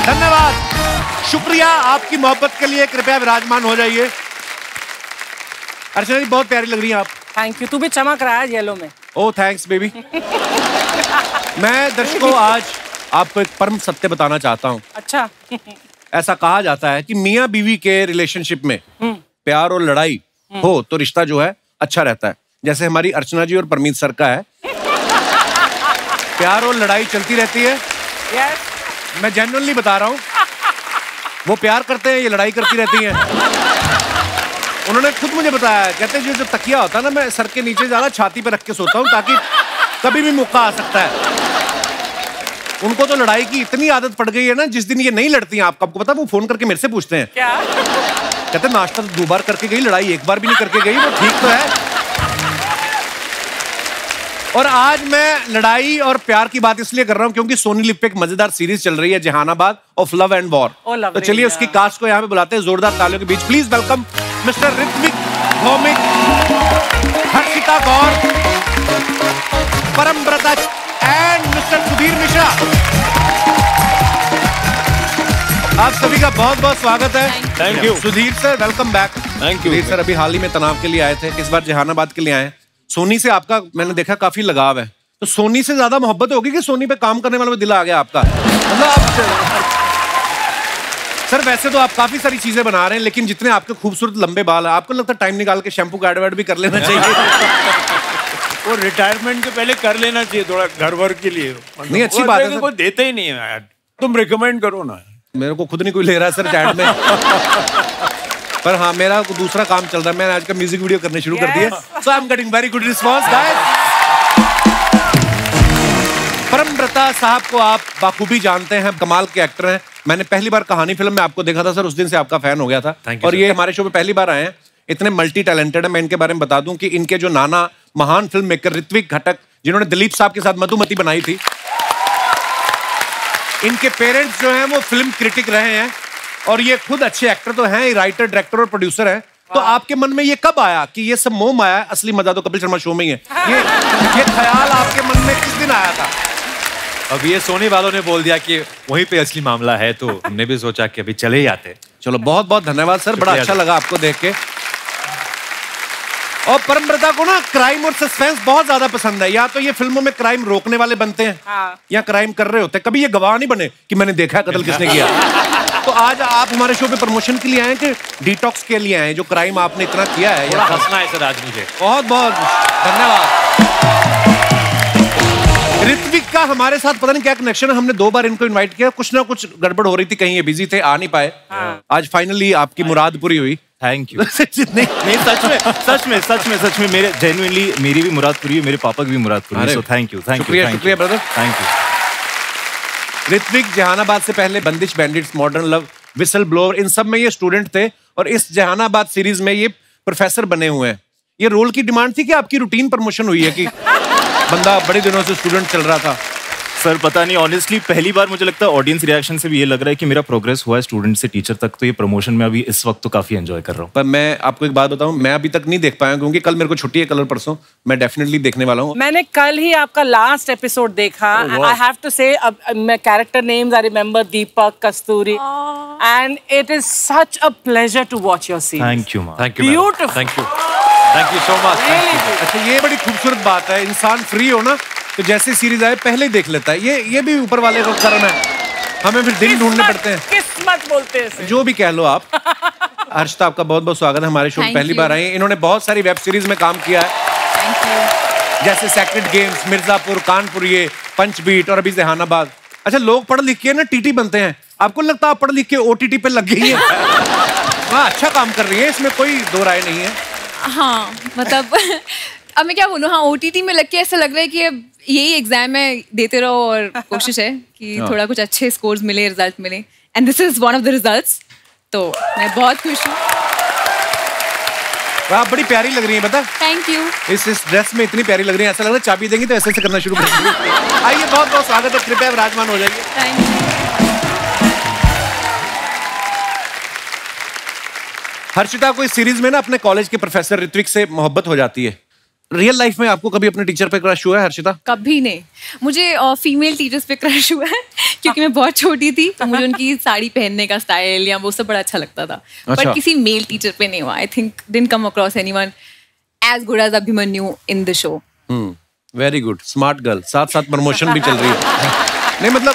धन्यवाद, शुक्रिया आपकी मोहब्बत के लिए। कृपया विराजमान हो जाइए। अर्चना जी बहुत प्यारी लग रही हैं आप। Thank you. तू भी चमक रहा है येलो में। ओह थैंक्स बेबी। मैं दर्शकों आज आपको एक परम सत्य बताना चाहता हूँ। अच्छा। ऐसा कहा जाता है कि मियाँ बीवी के रिलेशनशिप में प्यार और लड़ाई हो तो रिश्ता जो है अच्छा रहता है। जैसे हमारी अर्चना जी और परमीत सर का है, प्यार और लड़ाई चलती रहती है। yes. मैं जेन्युइनली बता रहा हूँ, वो प्यार करते हैं, ये लड़ाई करती रहती हैं। उन्होंने खुद मुझे बताया, कहते हैं जो तकिया होता है ना, मैं सर के नीचे ज्यादा छाती पे रख के सोता हूँ ताकि कभी भी मौका आ सकता है। उनको तो लड़ाई की इतनी आदत पड़ गई है ना, जिस दिन ये नहीं लड़ती हैं, आपको पता है, वो फोन करके मेरे से पूछते हैं क्या? कहते नाश्ता तो 2 बार करके गई, लड़ाई 1 बार भी नहीं करके गई, वो ठीक तो है। और आज मैं लड़ाई और प्यार की बात इसलिए कर रहा हूं क्योंकि सोनी लिव पे एक मजेदार सीरीज चल रही है, Jehanabad of love and war. तो चलिए उसकी कास्ट को यहाँ पे बुलाते हैं जोरदार तालियों के बीच। Please welcome mister Ritwik Bhaumik, Harshita Gaur, Paramvrata and mister Sudhir Mishra. आप सभी का बहुत बहुत स्वागत है। Thank you. Sudhir sir welcome back. Thank you. Sudhir sir अभी हाल ही में तनाव के लिए आए थे, इस बार जहानाबाद के लिए आए। सोनी से आपका मैंने देखा काफी लगाव है, तो सोनी से ज्यादा मोहब्बत होगी कि सोनी पे काम करने वालों में दिल आ गया आपका? मतलब आप सर वैसे तो आप काफी सारी चीजें बना रहे हैं, लेकिन जितने आपके खूबसूरत लंबे बाल है, आपको लगता है टाइम निकाल के शैम्पू का एडवर्ट भी कर लेना चाहिए? वो रिटायरमेंट के पहले कर लेना चाहिए थोड़ा घर वर के लिए। नहीं अच्छी बात है, कोई देते ही नहीं है यार, तुम रिकमेंड करो ना। मेरे को खुद नहीं कोई ले रहा है सर चैट में। पर हाँ मेरा दूसरा काम चल रहा है, मैंने आज का म्यूजिक वीडियो करने शुरू कर दिया। So I am getting very good response guys. Paramvrata साहब को आप बाखूबी जानते हैं, कमाल के एक्टर हैं। मैंने पहली बार कहानी फिल्म में आपको देखा था सर, उस दिन से आपका फैन हो गया था। और ये हमारे शो पे पहली बार आए हैं, इतने मल्टी टैलेंटेड है। मैं इनके बारे में बता दूं कि इनके जो नाना महान फिल्म मेकर ऋत्विक घटक, जिन्होंने दिलीप साहब के साथ मधुमती बनाई थी, इनके पेरेंट्स जो हैं वो फिल्म क्रिटिक रहे हैं, और ये खुद अच्छे एक्टर तो हैं, राइटर डायरेक्टर और प्रोड्यूसर हैं। तो आपके मन में ये कब आया कि ये सब मोह माया है, असली मजा तो कपिल शर्मा शो में ही है? ये ख्याल आपके मन में किस दिन आया था? अब ये सोनी वालों ने बोल दिया कि वहीं पे असली मामला है, तो हमने भी सोचा कि अभी चले ही आते। चलो बहुत बहुत धन्यवाद सर, बड़ा अच्छा लगा आपको देख के। और परमव्रता को ना क्राइम और सस्पेंस बहुत ज्यादा पसंद है। या तो ये फिल्मों में क्राइम रोकने वाले बनते हैं, या क्राइम कर रहे होते हैं, कभी ये गवाह नहीं बने कि मैंने देखा कत्ल किसने किया। तो आज आप हमारे शो पे प्रमोशन के लिए आए कि डिटॉक्स के लिए आए, जो क्राइम आपने इतना किया है? थोड़ा हंसना है सर आज मुझे। बहुत बहुत धन्यवाद। ऋत्विक का हमारे साथ पता नहीं क्या कनेक्शन है, हमने 2 बार इनको इनवाइट किया, कुछ ना कुछ गड़बड़ हो रही थी, कहीं ये बिजी थे, आ नहीं पाए। आज फाइनली आपकी मुराद पूरी हुई। Thank you. नहीं सच में मेरे जेन्युइनली मेरी भी मुराद पूरी हुई, मेरे पापा की भी मुराद पूरी हुई। So thank you. शुक्रिया brother, thank you. Ritwik Jehanabad से पहले Bandish bandits, modern love, whistle blower, इन सब में ये स्टूडेंट थे, और इस जहानाबाद सीरीज में ये प्रोफेसर बने हुए हैं। ये रोल की डिमांड थी कि आपकी रूटीन प्रमोशन हुई है कि बंदा बड़े दिनों से स्टूडेंट चल रहा था? सर पता नहीं, ऑनेस्टली पहली बार मुझे लगता है ऑडियंस रिएक्शन से भी ये लग रहा है कि मेरा प्रोग्रेस हुआ है स्टूडेंट से टीचर तक, तो ये प्रमोशन में अभी इस वक्त तो काफी एंजॉय कर रहा हूँ। पर मैं आपको एक बात बताऊं, मैं अभी तक नहीं देख पाया क्योंकि कल मेरे को छुट्टी है, कल और परसों। मैं डेफिनेटली देखने वाला हूँ। मैंने कल ही आपका लास्ट एपिसोड देखा। आई हैव टू से, मैं character names I remember, Deepak, Kasturi, and it is such a pleasure to watch your series. Thank you ma'am. Thank you, beautiful, thank you so much. अच्छा ये बड़ी खूबसूरत बात है, इंसान फ्री हो ना तो जैसे सीरीज आए पहले ही देख लेता है। ये भी ऊपर वाले का करम है, हमें फिर दिन ढूंढने पड़ते हैं। किस्मत बोलते हैं, जो भी कह लो आप। हर्षिता आपका बहुत बहुत स्वागत है हमारे शो, पहली बार आई। इन्होंने बहुत सारी वेब सीरीज में काम किया है, जैसे सेक्रेट गेम्स, मिर्जापुर, कानपुर, ये पंचबीट, और अभी जहानाबाद। अच्छा लोग पढ़ लिख के ना टीटी बनते हैं, आपको लगता है आप पढ़ लिख के ओटीटी पे लग गई है? हाँ अच्छा काम कर रही है, इसमें कोई दो राय नहीं है। हाँ मतलब अब मैं क्या बोलूँ, हाँ ओटीटी में लग के ऐसा लग रहा है कि अब यही एग्जाम है, देते रहो, और कोशिश है कि थोड़ा कुछ अच्छे स्कोर्स मिले, रिजल्ट मिले, and this is one of the results. तो मैं बहुत खुश हूँ। आप बड़ी प्यारी लग रही हैं, पता? Thank you. इस ड्रेस में इतनी प्यारी लग रही है, ऐसा लग रहा है चाबी देंगी तो ऐसे ऐसे करना शुरू कर देंगी। आइए बहुत बहुत स्वागत है, कृपया विराजमान हो जाइए। Thank you. हर्षिता को इस सीरीज में ना अपने कॉलेज के प्रोफेसर ऋत्विक से मोहब्बत हो जाती है। रियल लाइफ में आपको कभी अपने टीचर पे क्रश हुआ है हर्षिता? कभी नहीं। मुझे फीमेल टीचर्स पे क्रश हुआ है क्योंकि मैं बहुत छोटी थी, तो मुझे उनकी साड़ी पहनने का स्टाइल या वो सब बड़ा अच्छा लगता था। बट किसी मेल टीचर पे नहीं हुआ। I think didn't come across anyone as good as Abhimanyu in the show. Very good, smart girl. साथ साथ प्रमोशन भी चल रही है। नहीं मतलब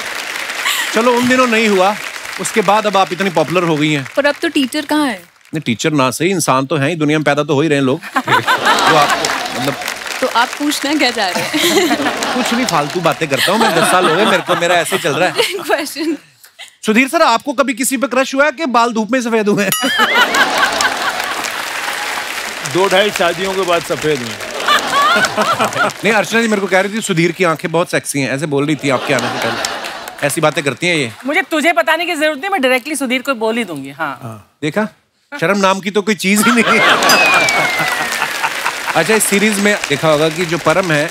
चलो उन दिनों नहीं हुआ, उसके बाद अब आप इतनी पॉपुलर हो गई हैं। पर अब तो टीचर कहाँ है? नहीं टीचर ना सही, इंसान तो हैं ही, दुनिया में पैदा तो हो ही रहे हैं लोग। तो आपको मतलब तो आप पूछना क्या चाह रहे हैं? कुछ नहीं, फालतू बातें करता हूँ मैं। 10 साल हो गए मेरे को, मेरा ऐसे ही चल रहा है। क्वेश्चन। सुधीर सर, आपको कभी किसी पे क्रश हुआ है कि बाल धूप में सफेद हुए? 2-2.5 शादियों के बाद सफेद हुए। नहीं, अर्चना जी मेरे को कह रही थी सुधीर की आंखें बहुत सेक्सी हैं, ऐसे बोल रही थी आपके आने से पहले। ऐसी बातें करती हैं ये। मुझे तुझे बताने की जरूरत नहीं, मैं डायरेक्टली सुधीर को बोल ही दूंगी। हाँ देखा, शर्म नाम की तो कोई चीज ही नहीं है। अच्छा, इस सीरीज में देखा होगा कि जो परम है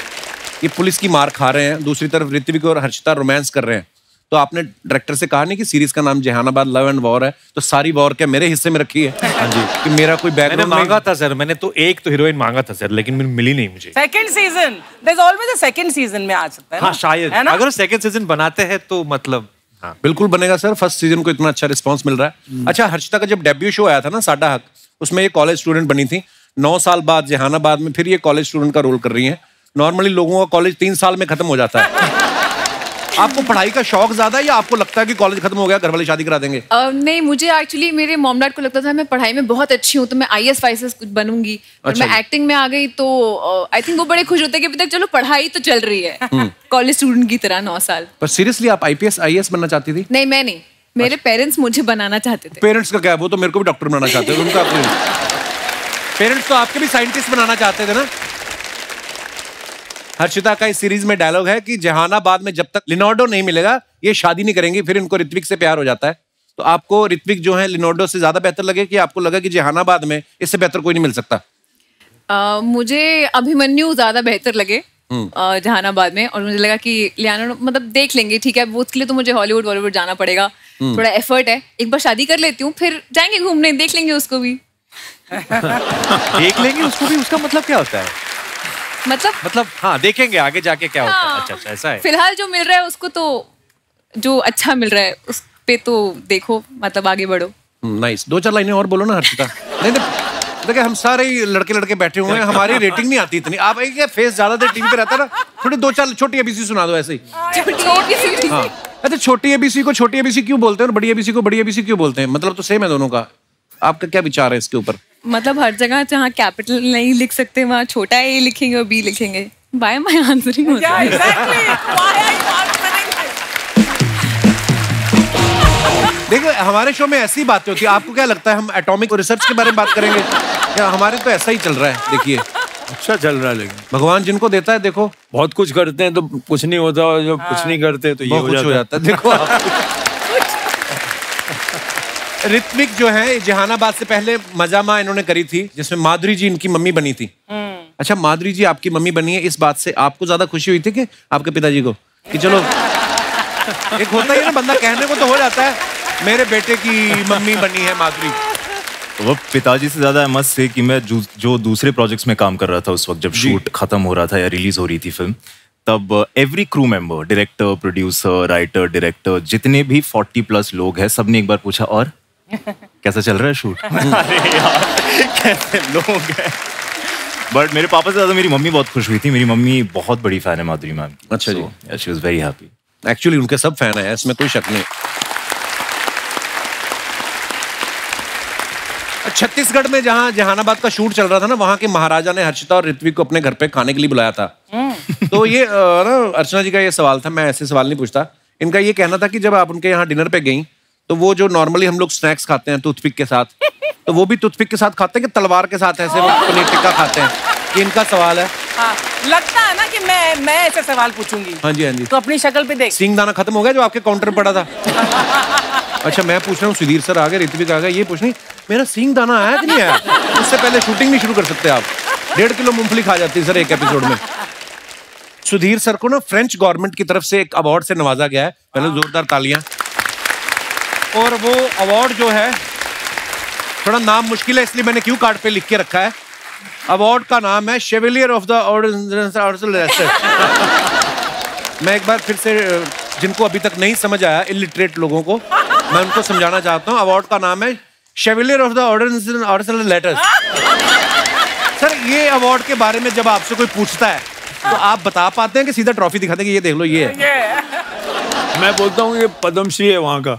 ये पुलिस की मार खा रहे हैं, दूसरी तरफ ऋत्विक और हर्षिता रोमांस कर रहे हैं। तो आपने डायरेक्टर से कहा नहीं कि सीरीज का नाम जहानाबाद लव एंड वॉर है, तो सारी वॉर क्या मेरे हिस्से में रखी है? हाँ जी, कि मेरा कोई बैकग्राउंड मांगा था सर, मैंने तो एक तो हीरोइन मांगा था सर, लेकिन मिली नहीं मुझे। Second season, there is always a second season में आ सकता है। हाँ शायद, अगर सेकंड सीजन बनाते हैं तो मतलब हाँ बिल्कुल बनेगा सर। फर्स्ट सीजन को इतना अच्छा रिस्पांस मिल रहा है। अच्छा, हर्षिता का जब डेब्यू शो आया था ना साडा हक, उसमें ये कॉलेज स्टूडेंट बनी थी। 9 साल बाद जहानाबाद में फिर ये कॉलेज स्टूडेंट का रोल कर रही है। नॉर्मली लोगों का कॉलेज 3 साल में खत्म हो जाता है। आपको पढ़ाई का शौक ज्यादा है या आपको लगता है कि कॉलेज खत्म हो गया घर वाले शादी करा देंगे? नहीं, मुझे एक्चुअली मेरे मॉम डैड को लगता था मैं पढ़ाई में बहुत अच्छी हूँ तो मैं IAS वाईएएस कुछ बनूंगी। अच्छा, मैं एक्टिंग में आ गई तो आई थिंक वो बड़े खुश होते हैं कि अभी तक चलो पढ़ाई तो चल रही है कॉलेज स्टूडेंट की तरह 9 साल। पर सीरियसली आप IPS IAS बनना चाहती थी? नहीं, मैं नहीं, मेरे पेरेंट्स मुझे बनाना चाहते थे। पेरेंट्स का क्या, वो तो मेरे को भी डॉक्टर बनाना चाहते थे। उनका पेरेंट्स तो आपके भी साइंटिस्ट बनाना चाहते थे ना। हर्षिता का इस सीरीज में डायलॉग है कि जहानाबाद में जब तक लिनोर्डो नहीं मिलेगा ये शादी नहीं करेंगी। फिर इनको ऋत्विक से प्यार हो जाता है। तो आपको ऋत्विक जो है लिनोर्डो से ज्यादा बेहतर लगे कि आपको लगा कि जहानाबाद में इससे बेहतर कोई नहीं मिल सकता? मुझे अभिमन्यु ज्यादा बेहतर लगे जहानाबाद में, और मुझे लगा कि लियानो मतलब देख लेंगे, ठीक है, वो उसके लिए तो मुझे हॉलीवुड बॉलीवुड जाना पड़ेगा, थोड़ा एफर्ट है। एक बार शादी कर लेती हूँ, फिर जाएंगे घूमने, देख लेंगे उसको भी। देख लेंगे उसको भी, उसका मतलब क्या होता है? मतलब हाँ, देखेंगे आगे जाके क्या होता है। अच्छा अच्छा, ऐसा है। फिलहाल जो मिल रहा है उसको तो जो अच्छा मिल रहा है उस पे तो देखो, मतलब आगे बढ़ो। नाइस। 2-4 लाइनें और बोलो ना हर्षिता। नहीं देखिए, हम सारे लड़के बैठे हुए हैं, हमारी रेटिंग नहीं आती इतनी। आप एक फेस ज्यादा देर टीवी पे रहता ना, थोड़ी 2-4 छोटी ABC सुना दो ऐसे ही। हाँ, अच्छा, छोटी ABC को छोटी ABC क्यों बोलते हैं और बड़ी ABC को बड़ी ABC क्यों बोलते हैं? मतलब तो सेम है दोनों का। आपका क्या विचार है इसके ऊपर? मतलब हर जगह जहाँ कैपिटल नहीं लिख सकते वहाँ छोटा A लिखेंगे और B लिखेंगे। Why am I answering? Yeah, exactly. Why are you answering? देखो, हमारे शो में ऐसी बातें होती है। आपको क्या लगता है हम एटॉमिक रिसर्च के बारे में बात करेंगे या हमारे तो ऐसा ही चल रहा है? देखिए, अच्छा चल रहा है, लेकिन भगवान जिनको देता है, देखो बहुत कुछ करते हैं तो कुछ नहीं होता, और जब कुछ नहीं करते तो ये हो जाता है। देखो ऋत्विक जो है जहानाबाद से पहले मजामा इन्होंने करी थी, जिसमें माधुरी जी इनकी मम्मी बनी थी। अच्छा, माधुरी जी आपकी मम्मी बनी है, इस बात से आपको ज्यादा खुशी हुई थी कि आपके पिताजी को? कि चलो एक होता है ना, बंदा कहने को तो हो जाता है मेरे बेटे की मम्मी बनी है माधुरी। वो पिताजी से ज्यादा मत से कि मैं जो दूसरे प्रोजेक्ट्स में काम कर रहा था उस वक्त, जब शूट खत्म हो रहा था या रिलीज हो रही थी फिल्म, तब every crew member, director, producer, writer, director, जितने भी 40+ लोग हैं, सबने एक बार पूछा और कैसा चल रहा है शूट? अरे यार, कैसे लोग हैं। बट मेरे पापा से ज्यादा मेरी मम्मी बहुत खुश हुई थी। मेरी मम्मी बहुत बड़ी फैन है माधुरी मैम की। अच्छा जी। She was very happy. Actually उनके सब फैन है, इसमें कोई शक नहीं। छत्तीसगढ़ में जहां जहानाबाद का शूट चल रहा था ना, वहां के महाराजा ने हर्षिता और ऋत्विक को अपने घर पे खाने के लिए बुलाया था। तो ये ना अर्चना जी का ये सवाल था, मैं ऐसे सवाल नहीं पूछता। इनका ये कहना था कि जब आप उनके यहाँ डिनर पे गई तो वो जो नॉर्मली हम लोग स्नैक्स खाते हैं टूथपिक के साथ, तो वो भी टूथपिक के साथ खाते हैं कि तलवार के साथ ऐसे वो पनीर टिक्का खाते हैं? कि इनका सवाल है। हाँ, लगता है ना कि मैं ऐसे सवाल पूछूंगी। हाँ जी, हाँ जी। तो अपनी शक्ल पे देख। सिंग दाना खत्म हो गया जो आपके काउंटर पर पड़ा था? अच्छा, मैं पूछ रहा हूँ, सुधीर सर आ गए, ऋत्विक आ गए, ये पूछ नहीं मेरा सिंग दाना आया कि नहीं आया? उससे पहले शूटिंग नहीं शुरू कर सकते आप? 1.5 किलो मूंगफली खा जाती है सर एक एपिसोड में। सुधीर सर को ना फ्रेंच गवर्नमेंट की तरफ से एक अवार्ड से नवाजा गया है। पहले जोरदार तालियां। और वो अवार्ड जो है, थोड़ा नाम मुश्किल है इसलिए मैंने क्यू कार्ड पे लिख के रखा है। अवार्ड का नाम है शेवलियर ऑफ द ऑर्डर। मैं एक बार फिर से जिनको अभी तक नहीं समझ आया, इलिटरेट लोगों को, मैं उनको समझाना चाहता हूँ। अवार्ड का नाम है chevalier of the order letters. Sir, ये अवार्ड के बारे में जब आपसे कोई पूछता है तो आप बता पाते हैं कि सीधा ट्रॉफी दिखाते हैं कि ये देख लो ये है? मैं बोलता हूँ ये पद्मश्री है वहाँ का।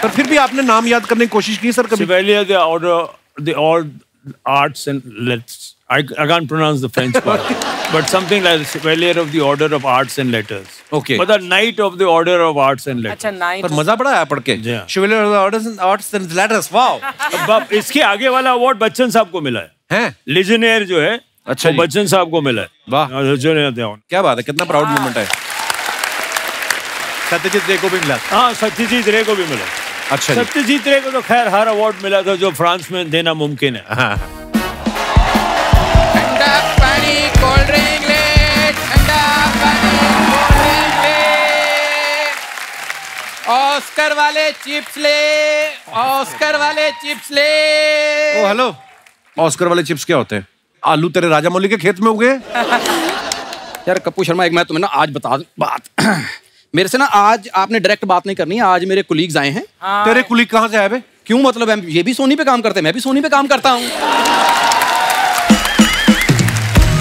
पर फिर भी आपने नाम याद करने की कोशिश की सर कभी? Chevalier the order, the all arts and letters. I can't pronounce the French part, but something like Chevalier of the Order of Arts and Letters. Okay. But the Knight of the Order of Arts and Letters. अच्छा, night. पर मजा बड़ा आया पढ़ के। Chevalier of the Orders and Arts and Letters, wow. अब इसके आगे वाला अवार्ड बच्चन साहब को मिला है। हैं? लिजेनियर जो है, अच्छा वो बच्चन साहब को मिला है। वाह, Legionnaire। क्या बात है, कितना प्राउड मोमेंट है। सत्यजीत रे को भी मिला। हाँ, सत्यजीत रे को भी मिला। अच्छा, सत्यजीत रे को तो खैर हर अवार्ड मिला था जो फ्रांस में देना मुमकिन है। हाँ। ठंडा पानी कोल्ड ड्रिंक ले, ठंडा पानी कोल्ड ड्रिंक ले, ऑस्कर वाले चिप्स ले, ऑस्कर वाले चिप्स ले। ओ हेलो, ऑस्कर वाले चिप्स क्या होते हैं? आलू तेरे राजा मौली के खेत में उगे? यार कप्पू शर्मा, एक मैं तुम्हें ना आज बता दूं बात। मेरे से ना आज आपने डायरेक्ट बात नहीं करनी है। आज मेरे कुलीग्स आए हैं। तेरे कुलीग कहाँ से आए बे? क्यों, मतलब ये भी सोनी पे काम करते हैं, मैं भी सोनी पे काम करता हूँ।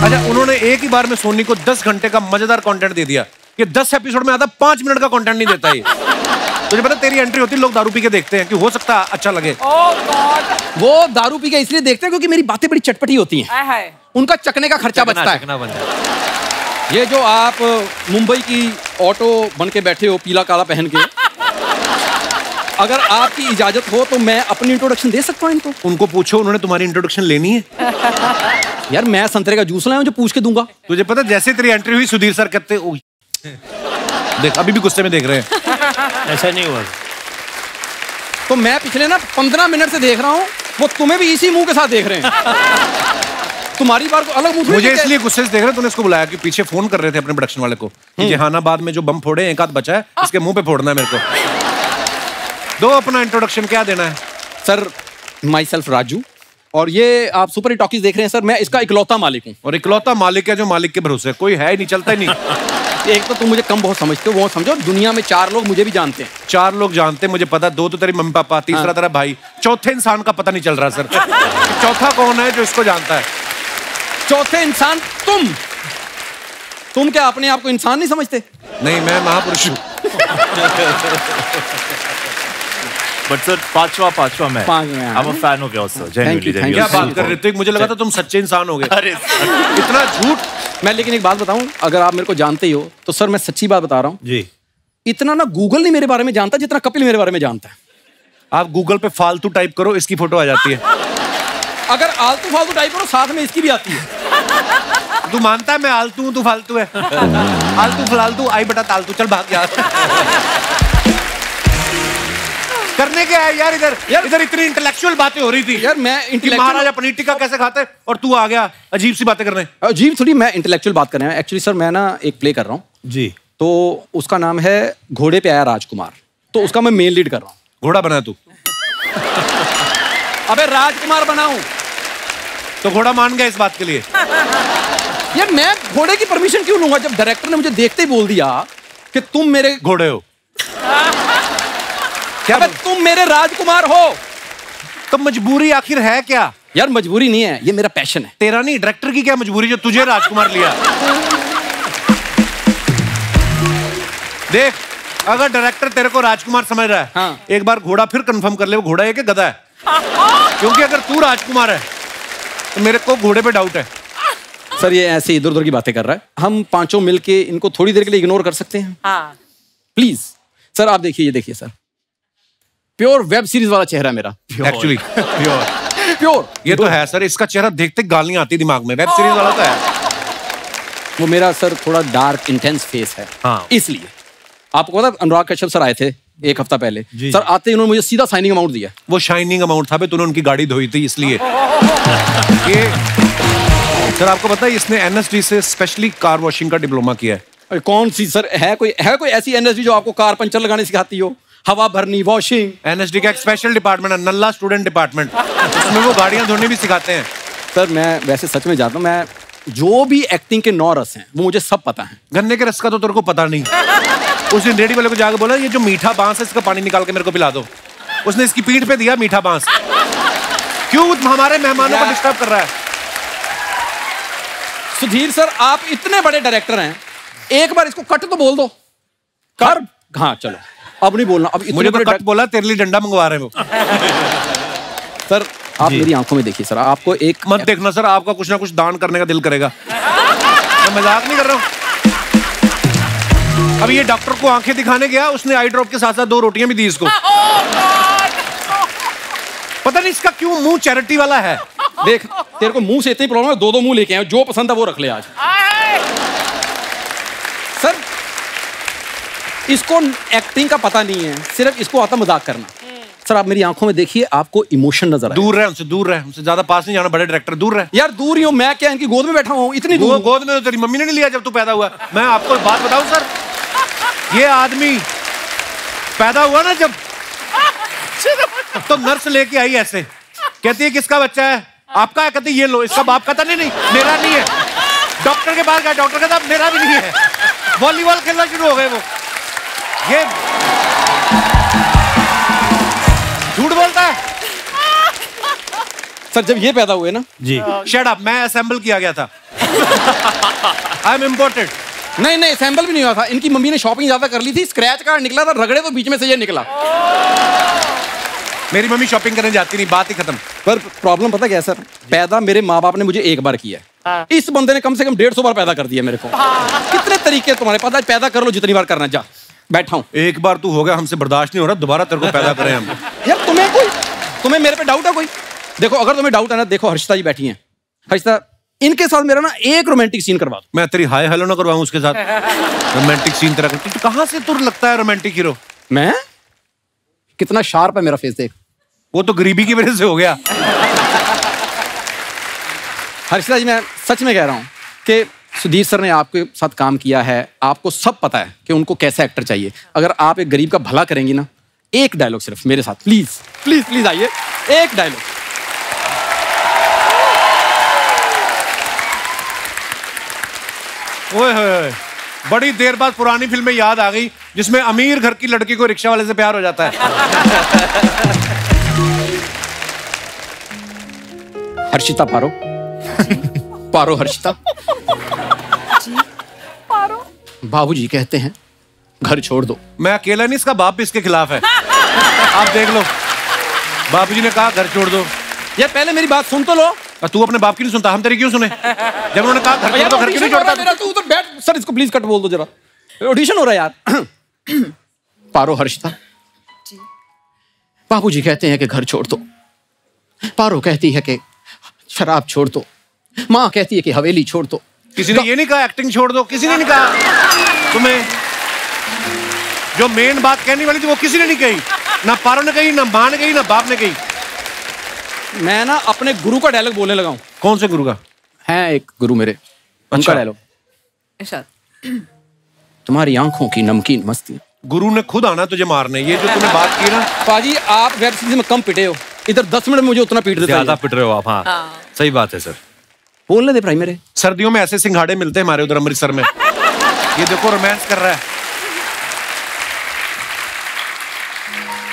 अच्छा, उन्होंने एक ही बार में सोनी को 10 घंटे का मजेदार कंटेंट दे दिया। ये 10 एपिसोड में आता 5 मिनट का कंटेंट नहीं देता ये। तुझे पता तेरी एंट्री होती है, लोग दारू पी के देखते हैं कि हो सकता है अच्छा लगे। वो दारू पी के इसलिए देखते हैं क्योंकि मेरी बातें बड़ी चटपटी होती हैं। उनका चखने का खर्चा बचता है। ये जो आप मुंबई की ऑटो बन के बैठे हो पीला काला पहन के, अगर आपकी इजाजत हो तो मैं अपनी इंट्रोडक्शन दे सकता हूँ इनको। उनको पूछो, उन्होंने तुम्हारी इंट्रोडक्शन लेनी है। यार मैं संतरे का जूस लाया हूँ जो पूछ के दूंगा। तुझे पता जैसे तेरी एंट्री हुई सुधीर सर कहते देख अभी भी गुस्से में देख रहे हैं। ऐसा नहीं हुआ। तो मैं पिछले ना 15 मिनट से देख रहा हूँ, वो तुम्हें भी इसी मुंह के साथ देख रहे हैं। तुम्हारी बार को अलग मुंह। मुझे इसलिए गुस्से से देख रहे हैं, तूने इसको बुलाया कि पीछे फोन कर रहे थे अपने प्रोडक्शन वाले को कि जहानाबाद में जो बम फोड़े एक आध बचा है, इसके मुंह पे फोड़ना है मेरे को। दो अपना इंट्रोडक्शन, क्या देना है? सर, माई सेल्फ राजू, और ये आप सुपर हिट टॉकीज देख रहे हैं सर। मैं इसका इकलौता मालिक हूँ। और इकलौता मालिक है जो मालिक के भरोसे, कोई है ही नहीं, चलता ही नहीं। एक तो तुम मुझे कम बहुत समझते हो, वो समझो दुनिया में 4 लोग मुझे भी जानते हैं। 4 लोग जानते हैं, मुझे पता। 2 तो तेरी मम्मी पापा, तीसरा तेरा भाई, चौथे इंसान का पता नहीं चल रहा सर। चौथा कौन है जो इसको जानता है? चौथे इंसान तुम क्या अपने आप को इंसान नहीं समझते? नहीं, मैं महापुरुष हूँ। बट सर पांचवा मैं। I'm a fan of yours, sir. Genuinely. क्या बात कर रहे थे? मुझे लगा था तुम सच्चे इंसान हो गए। अरे इतना झूठ। मैं लेकिन एक बात बताऊं, अगर आप मेरे को जानते ही हो तो सर मैं सच्ची बात बता रहा हूँ जी। इतना ना गूगल नहीं मेरे बारे में जानता जितना कपिल मेरे बारे में जानता है। आप गूगल पे फालतू टाइप करो, इसकी फोटो आ जाती है। अगर आलतू फालतू टाइप करो साथ में इसकी भी आती है। तू मानता है मैं आलतू हूँ, तू फालतू है। आलतू फलालतू आई बटा तालतू, चल भाग जा। करने के आया यार इधर इतनी इंटेलेक्चुअल बातें हो रही थी। यार मैं महाराजा पनीर टिक्का कैसे खाते हैं और तू आ गया अजीब सी बातें करने। अजीब थोड़ी, मैं इंटेलेक्चुअल बात कर रहा हूँ। एक्चुअली सर मैं ना एक प्ले कर रहा हूँ जी, तो उसका नाम है घोड़े पे आया राजकुमार, तो उसका मैं मेन लीड कर रहा हूँ। घोड़ा बना तू? अबे राजकुमार बनाऊं तो घोड़ा मान गया इस बात के लिए? यार मैं घोड़े की परमिशन क्यों लूंगा जब डायरेक्टर ने मुझे देखते ही बोल दिया कि तुम मेरे घोड़े हो। क्या तुम मेरे राजकुमार हो? तो मजबूरी आखिर है क्या? यार मजबूरी नहीं है, ये मेरा पैशन है। तेरा नहीं, डायरेक्टर की क्या मजबूरी जो तुझे राजकुमार लिया? देख, अगर डायरेक्टर तेरे को राजकुमार समझ रहा है, हाँ। एक बार घोड़ा फिर कंफर्म कर ले, वो घोड़ा है कि गधा है? क्योंकि अगर तू राजकुमार है तो मेरे को घोड़े पे डाउट है। सर ये ऐसे इधर उधर की बातें कर रहा है, हम पांचों मिलके इनको थोड़ी देर के लिए इग्नोर कर सकते हैं? हाँ। प्लीज सर आप देखिए, ये देखिए सर, प्योर वेब सीरीज वाला चेहरा मेरा। एक्चुअली प्योर ये तो है सर, इसका चेहरा देखते गालियां आती दिमाग में। वेब सीरीज वाला तो है। वो मेरा सर थोड़ा डार्क इंटेंस फेस है। हाँ। इसलिए आपको पता अनुराग कश्यप सर आए थे एक हफ्ता पहले, सर आते ही उन्होंने मुझे सीधा साइनिंग अमाउंट दिया। वो शाइनिंग अमाउंट था, तूने उनकी गाड़ी धोई थी इसलिए। ये सर आपको पता है इसने एनएसडी से स्पेशली कार वॉशिंग का डिप्लोमा किया है। कौन सी सर है कोई ऐसी एनएसडी जो आपको कार पंचर लगाने सिखाती हो, हवा भरनी, वॉशिंग? एनएसडी का एक स्पेशल डिपार्टमेंट है, नल्ला स्टूडेंट डिपार्टमेंट, उसमें वो गाड़ियां धोने भी सिखाते हैं। सर मैं वैसे सच में जानता हूँ, मैं जो भी एक्टिंग के 9 रस हैं वो मुझे सब पता है। गन्ने के रस का तो तेरे को पता नहीं। उस दिन रेडी वाले को जाकर बोला ये जो मीठा बांस है इसका पानी निकाल के मेरे को पिला दो। उसने इसकी पीठ पे दिया मीठा बांस। क्यों हमारे मेहमानों को डिस्टर्ब कर रहा है? सुधीर सर, आप इतने बड़े डायरेक्टर हैं, एक बार इसको कट तो बोल दो। कर। हाँ चलो, अब नहीं बोलना। अब मुझे तो कट बोला, तेरे लिए डंडा मंगवा रहे हैं वो। सर आप मेरी आंखों में देखिए सर, आपको एक मत देखना सर, आपका कुछ ना कुछ दान करने का दिल करेगा। मैं मजाक नहीं कर रहा हूँ। अब ये डॉक्टर को आंखें दिखाने गया, उसने आई ड्रॉप के साथ साथ 2 रोटियां भी दी इसको। पता नहीं इसका क्यों मुंह चैरिटी वाला है। देख, तेरे को मुंह से इतनी प्रॉब्लम है, 2 मुंह लेके आए, जो पसंद है वो रख ले आज। सर इसको एक्टिंग का पता नहीं है, सिर्फ इसको आता मजाक करना। सर आप मेरी आंखों में देखिए, आपको इमोशन नजर आए। दूर रहे हमसे, दूर रहे हमसे, ज्यादा पास नहीं जाना, बड़े डायरेक्टर दूर रहे। यार दूर ही हूँ मैं, क्या इनकी गोद में बैठा हूँ? इतनी दूर। गोद में तो तेरी मम्मी ने नहीं लिया जब तू पैदा हुआ। मैं आपको बात बताऊं सर, ये आदमी पैदा हुआ ना जब, तो नर्स लेके आई ऐसे, कहती है किसका बच्चा है? आपका है। कहती ये लो। इसका बाप कहता नहीं मेरा नहीं है। डॉक्टर के पास गया, डॉक्टर कहता मेरा भी नहीं है। वॉलीबॉल खेलना शुरू हो गए वो। ये झूठ बोलता है। सर जब ये पैदा हुए ना जी, शट अप, मैं असेंबल किया गया था। I am imported. नहीं असेंबल भी नहीं हुआ था। इनकी मम्मी ने शॉपिंग ज्यादा कर ली थी, स्क्रैच कार्ड निकला था, रगड़े तो बीच में से ये निकला। मेरी मम्मी शॉपिंग करने जाती नहीं, बात ही खत्म। पर प्रॉब्लम पता क्या है सर, पैदा मेरे माँ बाप ने मुझे एक बार किया है, इस बंदे ने कम से कम 150 बार पैदा कर दिया मेरे को। कितने तरीके तुम्हारे पास, आज पैदा कर लो जितनी बार करना। जा बैठा हूँ। एक बार तू हो गया, हमसे बर्दाश्त नहीं हो रहा, दोबारा तेरे को पैदा करें हम। यार तुम्हें मेरे पे डाउट है कोई? देखो अगर तुम्हें डाउट है ना, देखो हर्षिता जी बैठी हैं। हर्षिता, इनके साथ मेरा ना एक रोमांटिक सीन करवा दो। मैं तेरी हाय हेलो ना करवाऊं उसके साथ? रोमांटिक सीन तेरा तू कहां से तुर लगता है रोमांटिक हीरो? मैं कितना शार्प है मेरा फेस, देख। वो तो गरीबी की वजह से हो गया। हर्षिता जी, मैं सच में कह रहा हूं कि सुधीर सर ने आपके साथ काम किया है, आपको सब पता है कि उनको कैसे एक्टर चाहिए। अगर आप एक गरीब का भला करेंगी ना, एक डायलॉग सिर्फ मेरे साथ, प्लीज प्लीज प्लीज आइए, एक डायलॉग। ओए बड़ी देर बाद पुरानी फिल्में याद आ गई जिसमें अमीर घर की लड़की को रिक्शा वाले से प्यार हो जाता है। हर्षिता पारो। पारो हर्षिता। पारो। बाबूजी कहते हैं घर छोड़ दो। मैं अकेला नहीं, इसका बाप भी इसके खिलाफ है। आप देख लो, बाबूजी ने कहा घर छोड़ दो। यार पहले मेरी बात सुन तो लो। तू अपने बाप की नहीं सुनता, हम तेरी क्यों सुने? जब उन्होंने कहा घर छोड़ दो, घर क्यों नहीं छोड़ता? मेरा तू उधर बैठ। सर इसको प्लीज कट बोल दो जरा, ऑडिशन हो रहा है यार। पारो हर्षिता, बाबूजी कहते हैं कि घर छोड़ दो, पारो कहती है कि शराब छोड़ दो, माँ कहती है कि हवेली छोड़ दो। किसी ने ये नहीं कहा एक्टिंग छोड़ दो? किसी ने नहीं कहा तुम्हें? जो मेन बात कहने वाली थी वो किसी ने नहीं कही, ना पारो ने कही, ना माँ ने कही, ना बाप ने कही। मैं ना अपने गुरु का डायलॉग बोलने लगा हूं। कौन से गुरु का? है एक गुरु मेरे, उनका डायलॉग। तुम्हारी आंखों की नमकीन मस्ती। गुरु ने खुद आना तुझे मारने। ये जो तूने बात की ना, पाजी आप वेब सीरीज में कम पिटे हो, इधर 10 मिनट में मुझे उतना पीट देते हो। ज्यादा पिट रहे हो आप। हाँ सही बात है सर। बोलने दे भाई मेरे। सर्दियों में ऐसे सिंघाड़े मिलते हैं हमारे उधर अमृतसर में। ये देखो रोमांस कर रहा है।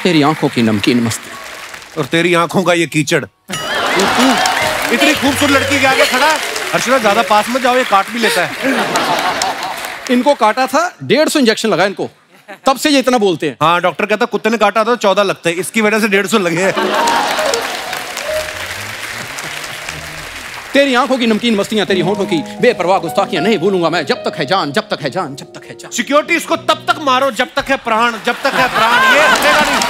तेरी आंखों की नमकीन मस्ती और तेरी आंखों का ये कीचड़। तू इतनी खूबसूरत लड़की के आगे खड़ा। हर्षिता ज्यादा पास मत जाओ, ये काट भी लेता है। इनको काटा था, 150 इंजेक्शन लगा इनको, तब से ये इतना बोलते हैं। हाँ डॉक्टर कहता कुत्ते ने काटा था 14 लगते हैं, इसकी वजह से 150 लगे। तेरी आंखों की नमकीन मस्तियां, तेरी होठों की बेपरवाह गुस्ताखियां नहीं भूलूंगा मैं, जब तक है जान, जब तक है जान, जब तक है जान। सिक्योरिटी इसको तब तक मारो जब तक है प्राण, जब तक है प्राण। ये हटेगा नहीं।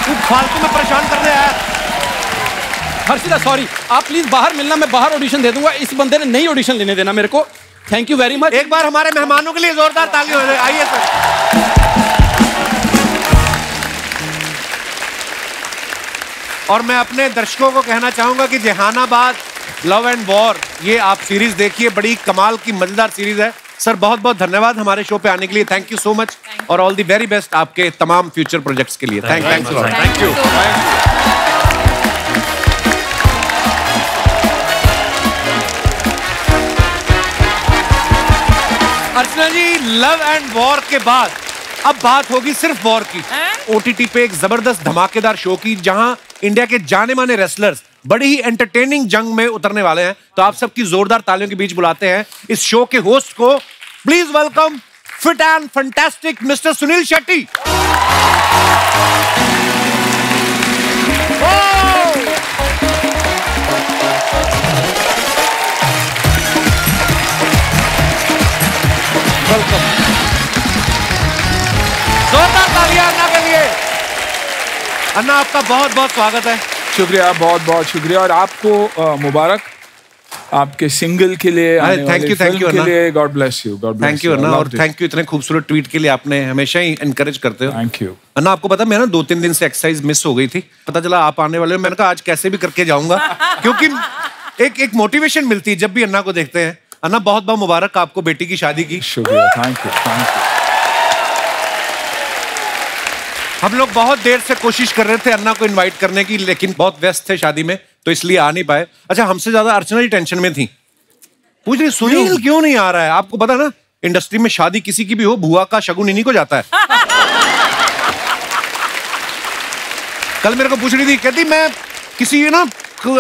तू फालतू में परेशान करने आया। हर्षिता सॉरी, आप प्लीज बाहर मिलना, मैं बाहर ऑडिशन दे दूंगा। इस बंदे ने नहीं ऑडिशन लेने देना मेरे को। Thank you very much. एक बार हमारे मेहमानों के लिए जोरदार ताली हो जाए। आइए सर। और मैं अपने दर्शकों को कहना चाहूंगा कि जहानाबाद लव एंड वॉर, ये आप सीरीज देखिए, बड़ी कमाल की मजेदार सीरीज है। सर बहुत बहुत धन्यवाद हमारे शो पे आने के लिए। थैंक यू सो मच और ऑल द वेरी बेस्ट आपके तमाम फ्यूचर प्रोजेक्ट्स के लिए। Thank you. Love and war के बाद अब बात होगी सिर्फ वॉर की। ओटीटी पे एक जबरदस्त धमाकेदार शो की, जहां इंडिया के जाने माने रेसलर्स बड़ी ही एंटरटेनिंग जंग में उतरने वाले हैं। तो आप सबकी जोरदार तालियों के बीच बुलाते हैं इस शो के होस्ट को। Please welcome fit and fantastic mister Sunil Shetty. Welcome. जोरदार तालियां अन्ना के लिए। अन्ना, आपका बहुत बहुत स्वागत है। शुक्रिया, बहुत बहुत शुक्रिया। और आपको मुबारक आपके सिंगल के लिए, थैंक यू के लिए। God bless you, god bless thank you Anna, और थैंक यू इतने खूबसूरत ट्वीट के लिए। आपने हमेशा ही एनकरेज करते हो। थैंक यू अन्ना। आपको पता, मैं ना 2-3 दिन से एक्सरसाइज मिस हो गई थी। पता चला आप आने वाले हो, मैंने कहा आज कैसे भी करके जाऊंगा, क्योंकि एक मोटिवेशन मिलती है जब भी अन्ना को देखते हैं। अन्ना, बहुत बहुत मुबारक आपको बेटी की शादी की। शुक्रिया, थैंक यू, थैंक यू। हम लोग बहुत देर से कोशिश कर रहे थे अन्ना को इनवाइट करने की, लेकिन बहुत व्यस्त थे शादी में, तो इसलिए आ नहीं पाए। अच्छा, हमसे ज्यादा अर्चना ही टेंशन में थी, पूछ रही सुनील क्यों नहीं आ रहा है। आपको पता ना, इंडस्ट्री में शादी किसी की भी हो, बुआ का शगुन इन्हीं को जाता है। कल मेरे को पूछ रही थी, कहती मैं किसी ना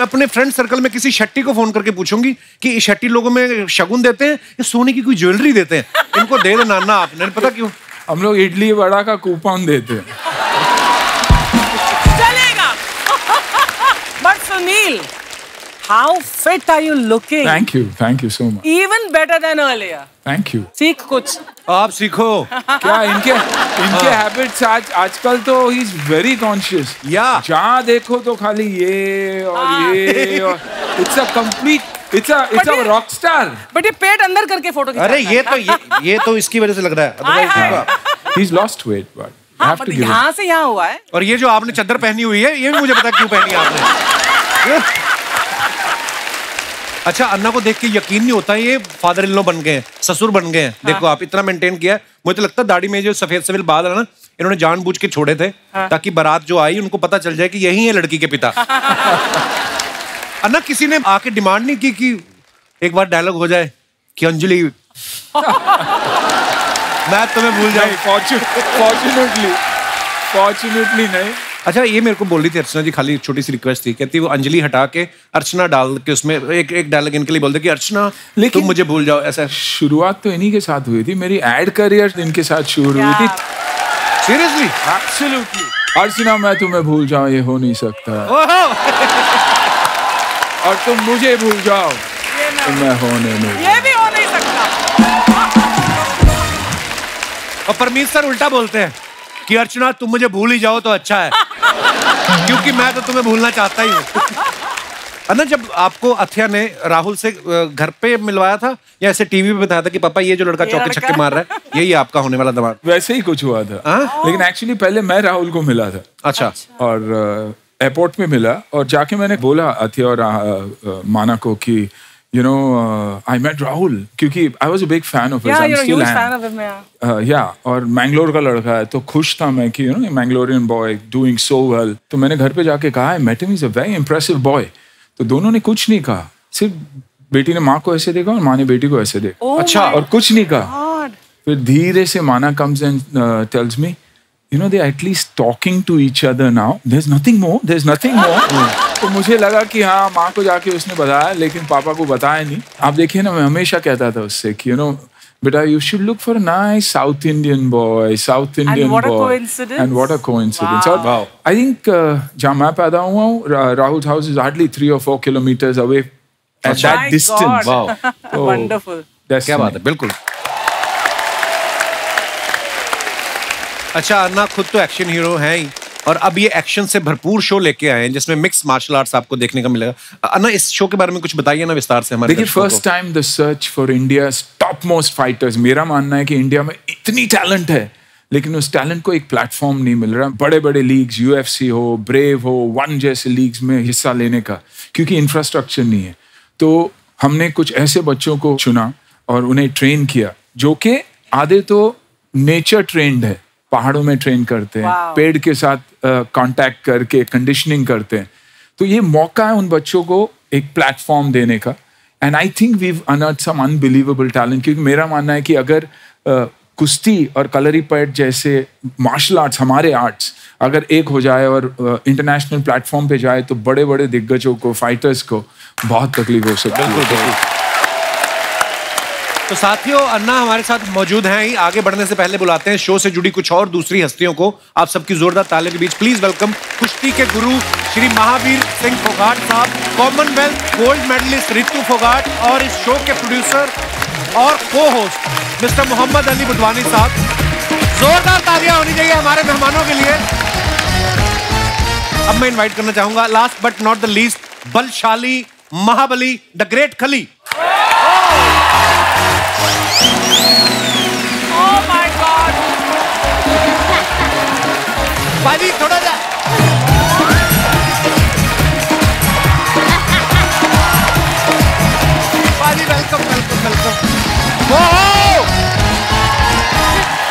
अपने फ्रेंड सर्कल में किसी शेट्टी को फोन करके पूछूंगी कि शेट्टी लोगों में शगुन देते हैं या सोने की कोई ज्वेलरी देते हैं, इनको दे देना अन्ना आपने। पता क्यों? हम लोग इडली वड़ा का कूपन देते हैं। चलेगा। But Sunil, how fit are you looking? Thank you so much. Even better than earlier. Thank you. सीख कुछ। आप सीखो। क्या इनके हैबिट्स आजकल तो he is very conscious. जहाँ देखो तो खाली ये और ये और it's a complete It's a rock star. But ये पेट अंदर करके फोटो खींचा। अरे ये तो इसकी वजह से लग रहा है। He's lost weight, but हाँ, यहाँ से यहाँ हुआ है। और ये जो आपने चद्दर पहनी हुई है, ये भी मुझे पता क्यों पहनी है आपने। अच्छा, अन्ना को देख के यकीन नहीं होता ये फादर इन लॉ बन गए हैं, ससुर बन गए हैं। देखो आप इतना मेंटेन किया है। मुझे तो लगता है दाढ़ी में जो सफेद सफेद बाल है ना, इन्होंने जानबूझ के छोड़े थे ताकि बारात जो आई उनको पता चल जाए कि यही है लड़की के पिता। अन्ना, किसी ने आके डिमांड नहीं की कि एक बार डायलॉग हो जाए कि अंजलि मैं तुम्हें भूल जाऊं? फॉर्चुनेटली नहीं। अच्छा, ये मेरे को बोल रही थी अर्चना जी, खाली छोटी सी रिक्वेस्ट थी, कहती वो अंजलि हटा के अर्चना डाल के उसमें एक डायलॉग इनके लिए बोल दे कि अर्चना तुम मुझे भूल जाओ। ऐसा शुरुआत तो इन्हीं के साथ हुई थी, मेरी एड करियर इनके साथ शुरू हुई थी। सीरियसली? एब्सोल्युटली। अर्चना मैं तुम्हें भूल जाऊं ये हो नहीं सकता, और तुम मुझे भूल जाओ तो मैं होने नहीं, ये भी हो नहीं सकता। और परमीत सर उल्टा बोलते हैं कि अर्चना तुम मुझे भूल ही जाओ तो अच्छा है, क्योंकि मैं तो तुम्हें भूलना चाहता ही हूँ। अन्ना, जब आपको अथिया ने राहुल से घर पे मिलवाया था या ऐसे टीवी पे बताया था कि पापा ये जो लड़का चौके छक्के मार रहा है यही आपका होने वाला दामाद? वैसे ही कुछ हुआ था। लेकिन एक्चुअली पहले मैं राहुल को मिला था। अच्छा। और एयरपोर्ट में मिला और जाके मैंने बोला अथिया और माना को कि you know I met Rahul, क्योंकि I was a big fan of his. Yeah, you're a huge fan of him, yeah. Yeah, और मैंगलोर का लड़का है तो खुश था मैं कि Mangalorean boy doing so well. तो मैंने घर पे जाके कहा I met him, he's a very impressive boy. तो दोनों ने कुछ नहीं कहा, सिर्फ बेटी ने माँ को ऐसे देखा और माँ ने बेटी को ऐसे देखा। अच्छा, और कुछ नहीं कहा। फिर धीरे से माना comes and tells me, you know, they're at least talking to each other now. There's nothing more. तो मुझे लगा कि हाँ, माँ को जाके उसने बताया, लेकिन पापा को बताया नहीं। आप देखिए ना, मैं हमेशा कहता था उससे कि बेटा, you should look for a nice South Indian boy. And what a coincidence. And what a coincidence. Wow. I think जहाँ मैं पैदा हुआ हूँ, Rahul's house is hardly 3 or 4 kilometers away at that distance. Wow. Wonderful. क्या बात है, बिल्कुल। अच्छा, अन्ना खुद तो एक्शन हीरो है ही, और अब ये एक्शन से भरपूर शो लेके आए हैं जिसमें मिक्स मार्शल आर्ट्स आपको देखने का मिलेगा। अन्ना, इस शो के बारे में कुछ बताइए ना विस्तार से हमारे। देखिए, first time the search for India's top most fighters. मेरा मानना है कि इंडिया में इतनी टैलेंट है, लेकिन उस टैलेंट को एक प्लेटफॉर्म नहीं मिल रहा। बड़े बड़े लीग्स, UFC हो, ब्रेव हो, वन जैसे लीग्स में हिस्सा लेने का, क्योंकि इंफ्रास्ट्रक्चर नहीं है। तो हमने कुछ ऐसे बच्चों को चुना और उन्हें ट्रेन किया, जो कि आधे तो नेचर ट्रेंड है, पहाड़ों में ट्रेन करते हैं, पेड़ के साथ कांटेक्ट करके कंडीशनिंग करते हैं। तो ये मौका है उन बच्चों को एक प्लेटफॉर्म देने का। And I think we unearthed some unbelievable talent, क्योंकि मेरा मानना है कि अगर कुश्ती और कलरीपयट जैसे मार्शल आर्ट्स, हमारे आर्ट्स अगर एक हो जाए और इंटरनेशनल प्लेटफॉर्म पे जाए तो बड़े बड़े दिग्गजों को, फाइटर्स को बहुत तकलीफ हो सकती है। तो साथियों, अन्ना हमारे साथ मौजूद हैं ही। आगे बढ़ने से पहले बुलाते हैं शो से जुड़ी कुछ और दूसरी हस्तियों को। आप सबकी जोरदार तालियों के बीच प्लीज वेलकम कुश्ती के गुरु श्री महावीर सिंह फोगाट साहब, Commonwealth gold medalist Ritu Phogat और इस शो के प्रोड्यूसर और cohost mister Mohammed Ali Budhwani साहब। जोरदार तालियां होनी चाहिए हमारे मेहमानों के लिए। अब मैं इनवाइट करना चाहूंगा last but not the least, बलशाली महाबली द ग्रेट खली। Oh my God! बाजी थोड़ा जा। बाजी वेलकम वेलकम वेलकम। वाह!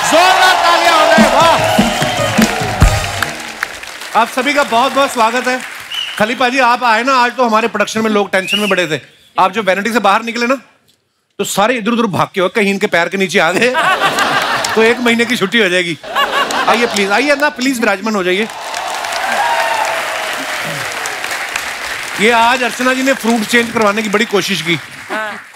जोरदार तालियां हो जाए। वाह! आप सभी का बहुत बहुत स्वागत है। खली पाजी आप आए ना, आज तो हमारे प्रोडक्शन में लोग टेंशन में बड़े थे। आप जो वैनिटी से बाहर निकले ना तो सारे इधर उधर भाग के हो, कहीं इनके पैर के नीचे आ गए तो 1 महीने की छुट्टी हो जाएगी। आइए प्लीज, आइए ना प्लीज विराजमान हो जाइए। ये आज अर्चना जी ने फ्रूट चेंज करवाने की बड़ी कोशिश की।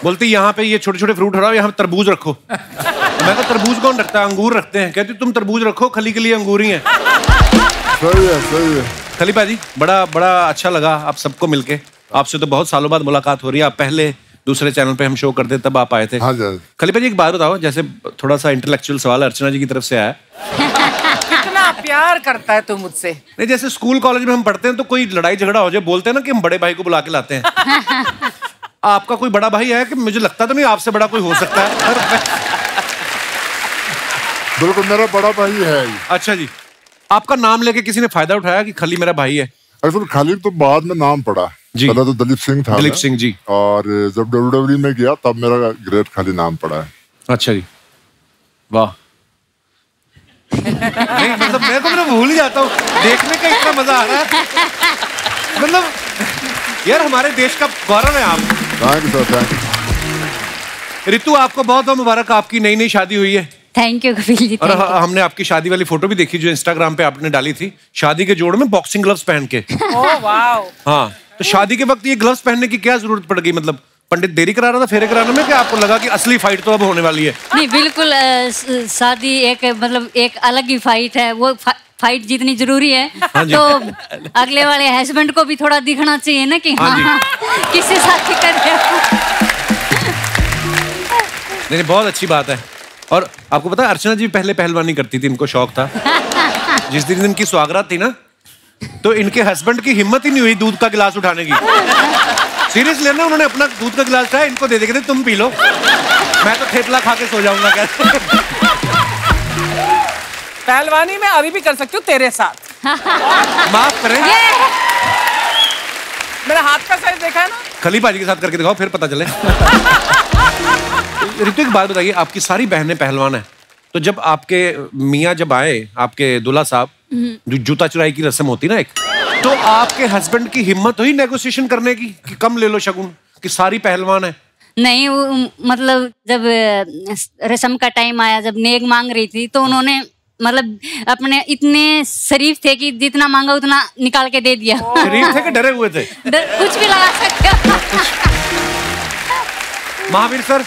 बोलती यहाँ पे ये छोटे छोटे फ्रूट हटाओ, यहाँ तरबूज रखो। मैं कहा तरबूज कौन रखता है, अंगूर रखते हैं। कहती तुम तरबूज रखो, खली के लिए अंगूर ही है। सही है, सही है। खली पाजी बड़ा बड़ा अच्छा लगा आप सबको मिलके। आपसे तो बहुत सालों बाद मुलाकात हो रही है। आप पहले दूसरे चैनल पे हम शो करते तब आप आए थे। हाँ जी। खलीफा जी एक बात बताओ, जैसे थोड़ा सा इंटेलेक्चुअल सवाल अर्चना जी की तरफ से आया। कितना प्यार करता है तू मुझसे। नहीं, जैसे स्कूल कॉलेज में हम पढ़ते हैं तो कोई लड़ाई झगड़ा हो जाए, बोलते हैं ना कि हम बड़े भाई को बुला के लाते हैं। आपका कोई बड़ा भाई है कि मुझे लगता तो नहीं आपसे बड़ा कोई हो सकता है। बिल्कुल मेरा बड़ा भाई है। अच्छा जी, आपका नाम लेके किसी ने फायदा उठाया कि खली मेरा भाई है? असल खाली तो बाद में नाम पड़ा जी। पहले तो दलीप सिंह था। दलीप सिंह जी। और जब WWE में गया तब मेरा ग्रेट खाली नाम पड़ा है। अच्छा जी, वाह। नहीं मतलब मैं भूल ही जाता हूँ, देखने का इतना मजा आ रहा है। मतलब यार हमारे देश का गौरव है आप। Thank you sir, thank you. Ritu आपको बहुत बहुत मुबारक, आपकी नई नई शादी हुई है। Thank you Kapil ji. और हमने आपकी शादी वाली फोटो भी देखी जो इंस्टाग्राम पे आपने डाली थी, शादी के जोड़ में बॉक्सिंग ग्लव्स पहन के। Oh wow. हाँ, तो शादी के वक्त ये ग्लव्स पहनने की क्या जरूरत पड़ गई? मतलब पंडित देरी करा रहा था फेरे कराने में, कि आपको लगा कि असली फाइट तो अब होने वाली है? नहीं बिल्कुल, शादी एक मतलब एक अलग ही फाइट है। वो फाइट जितनी जरूरी है तो अगले वाले हस्बैंड को भी थोड़ा दिखना चाहिए ना कि हाँ किससे शादी कर रहे हो। नहीं, बहुत अच्छी बात है। और आपको पता है अर्चना जी पहले पहलवानी करती थी, इनको शौक था। जिस दिन इनकी स्वागरात थी ना तो इनके हस्बैंड की हिम्मत ही नहीं हुई दूध का गिलास उठाने की। सीरियसली ना, उन्होंने अपना दूध का गिलास उठाया, इनको दे देंगे तुम पी लो, मैं तो थेपला खा के सो जाऊंगा। कैसे पहलवानी मैं अभी भी कर सकती हूँ तेरे साथ। माफ करें, मेरा हाथ का साइज देखा है ना? खली पाजी के साथ करके दिखाओ फिर पता चले। रितु एक बात बताइए, आपकी सारी बहनें पहलवान है, तो जब आपके मियाँ जब आए, आपके दूल्हा साहब, जो जूता चुराई की रस्म होती ना एक, तो आपके हस्बैंड की हिम्मत हुई नेगोशिएशन करने की कि कम ले लो शगुन, कि सारी पहलवान है? नहीं वो मतलब जब रस्म का टाइम आया, जब नेक मांग रही थी तो उन्होंने मतलब अपने इतने शरीफ थे कि जितना मांगा उतना निकाल के दे दिया। शरीफ थे कि डरे हुए थे? कुछ भी लगा सकते हो। महावीर सर,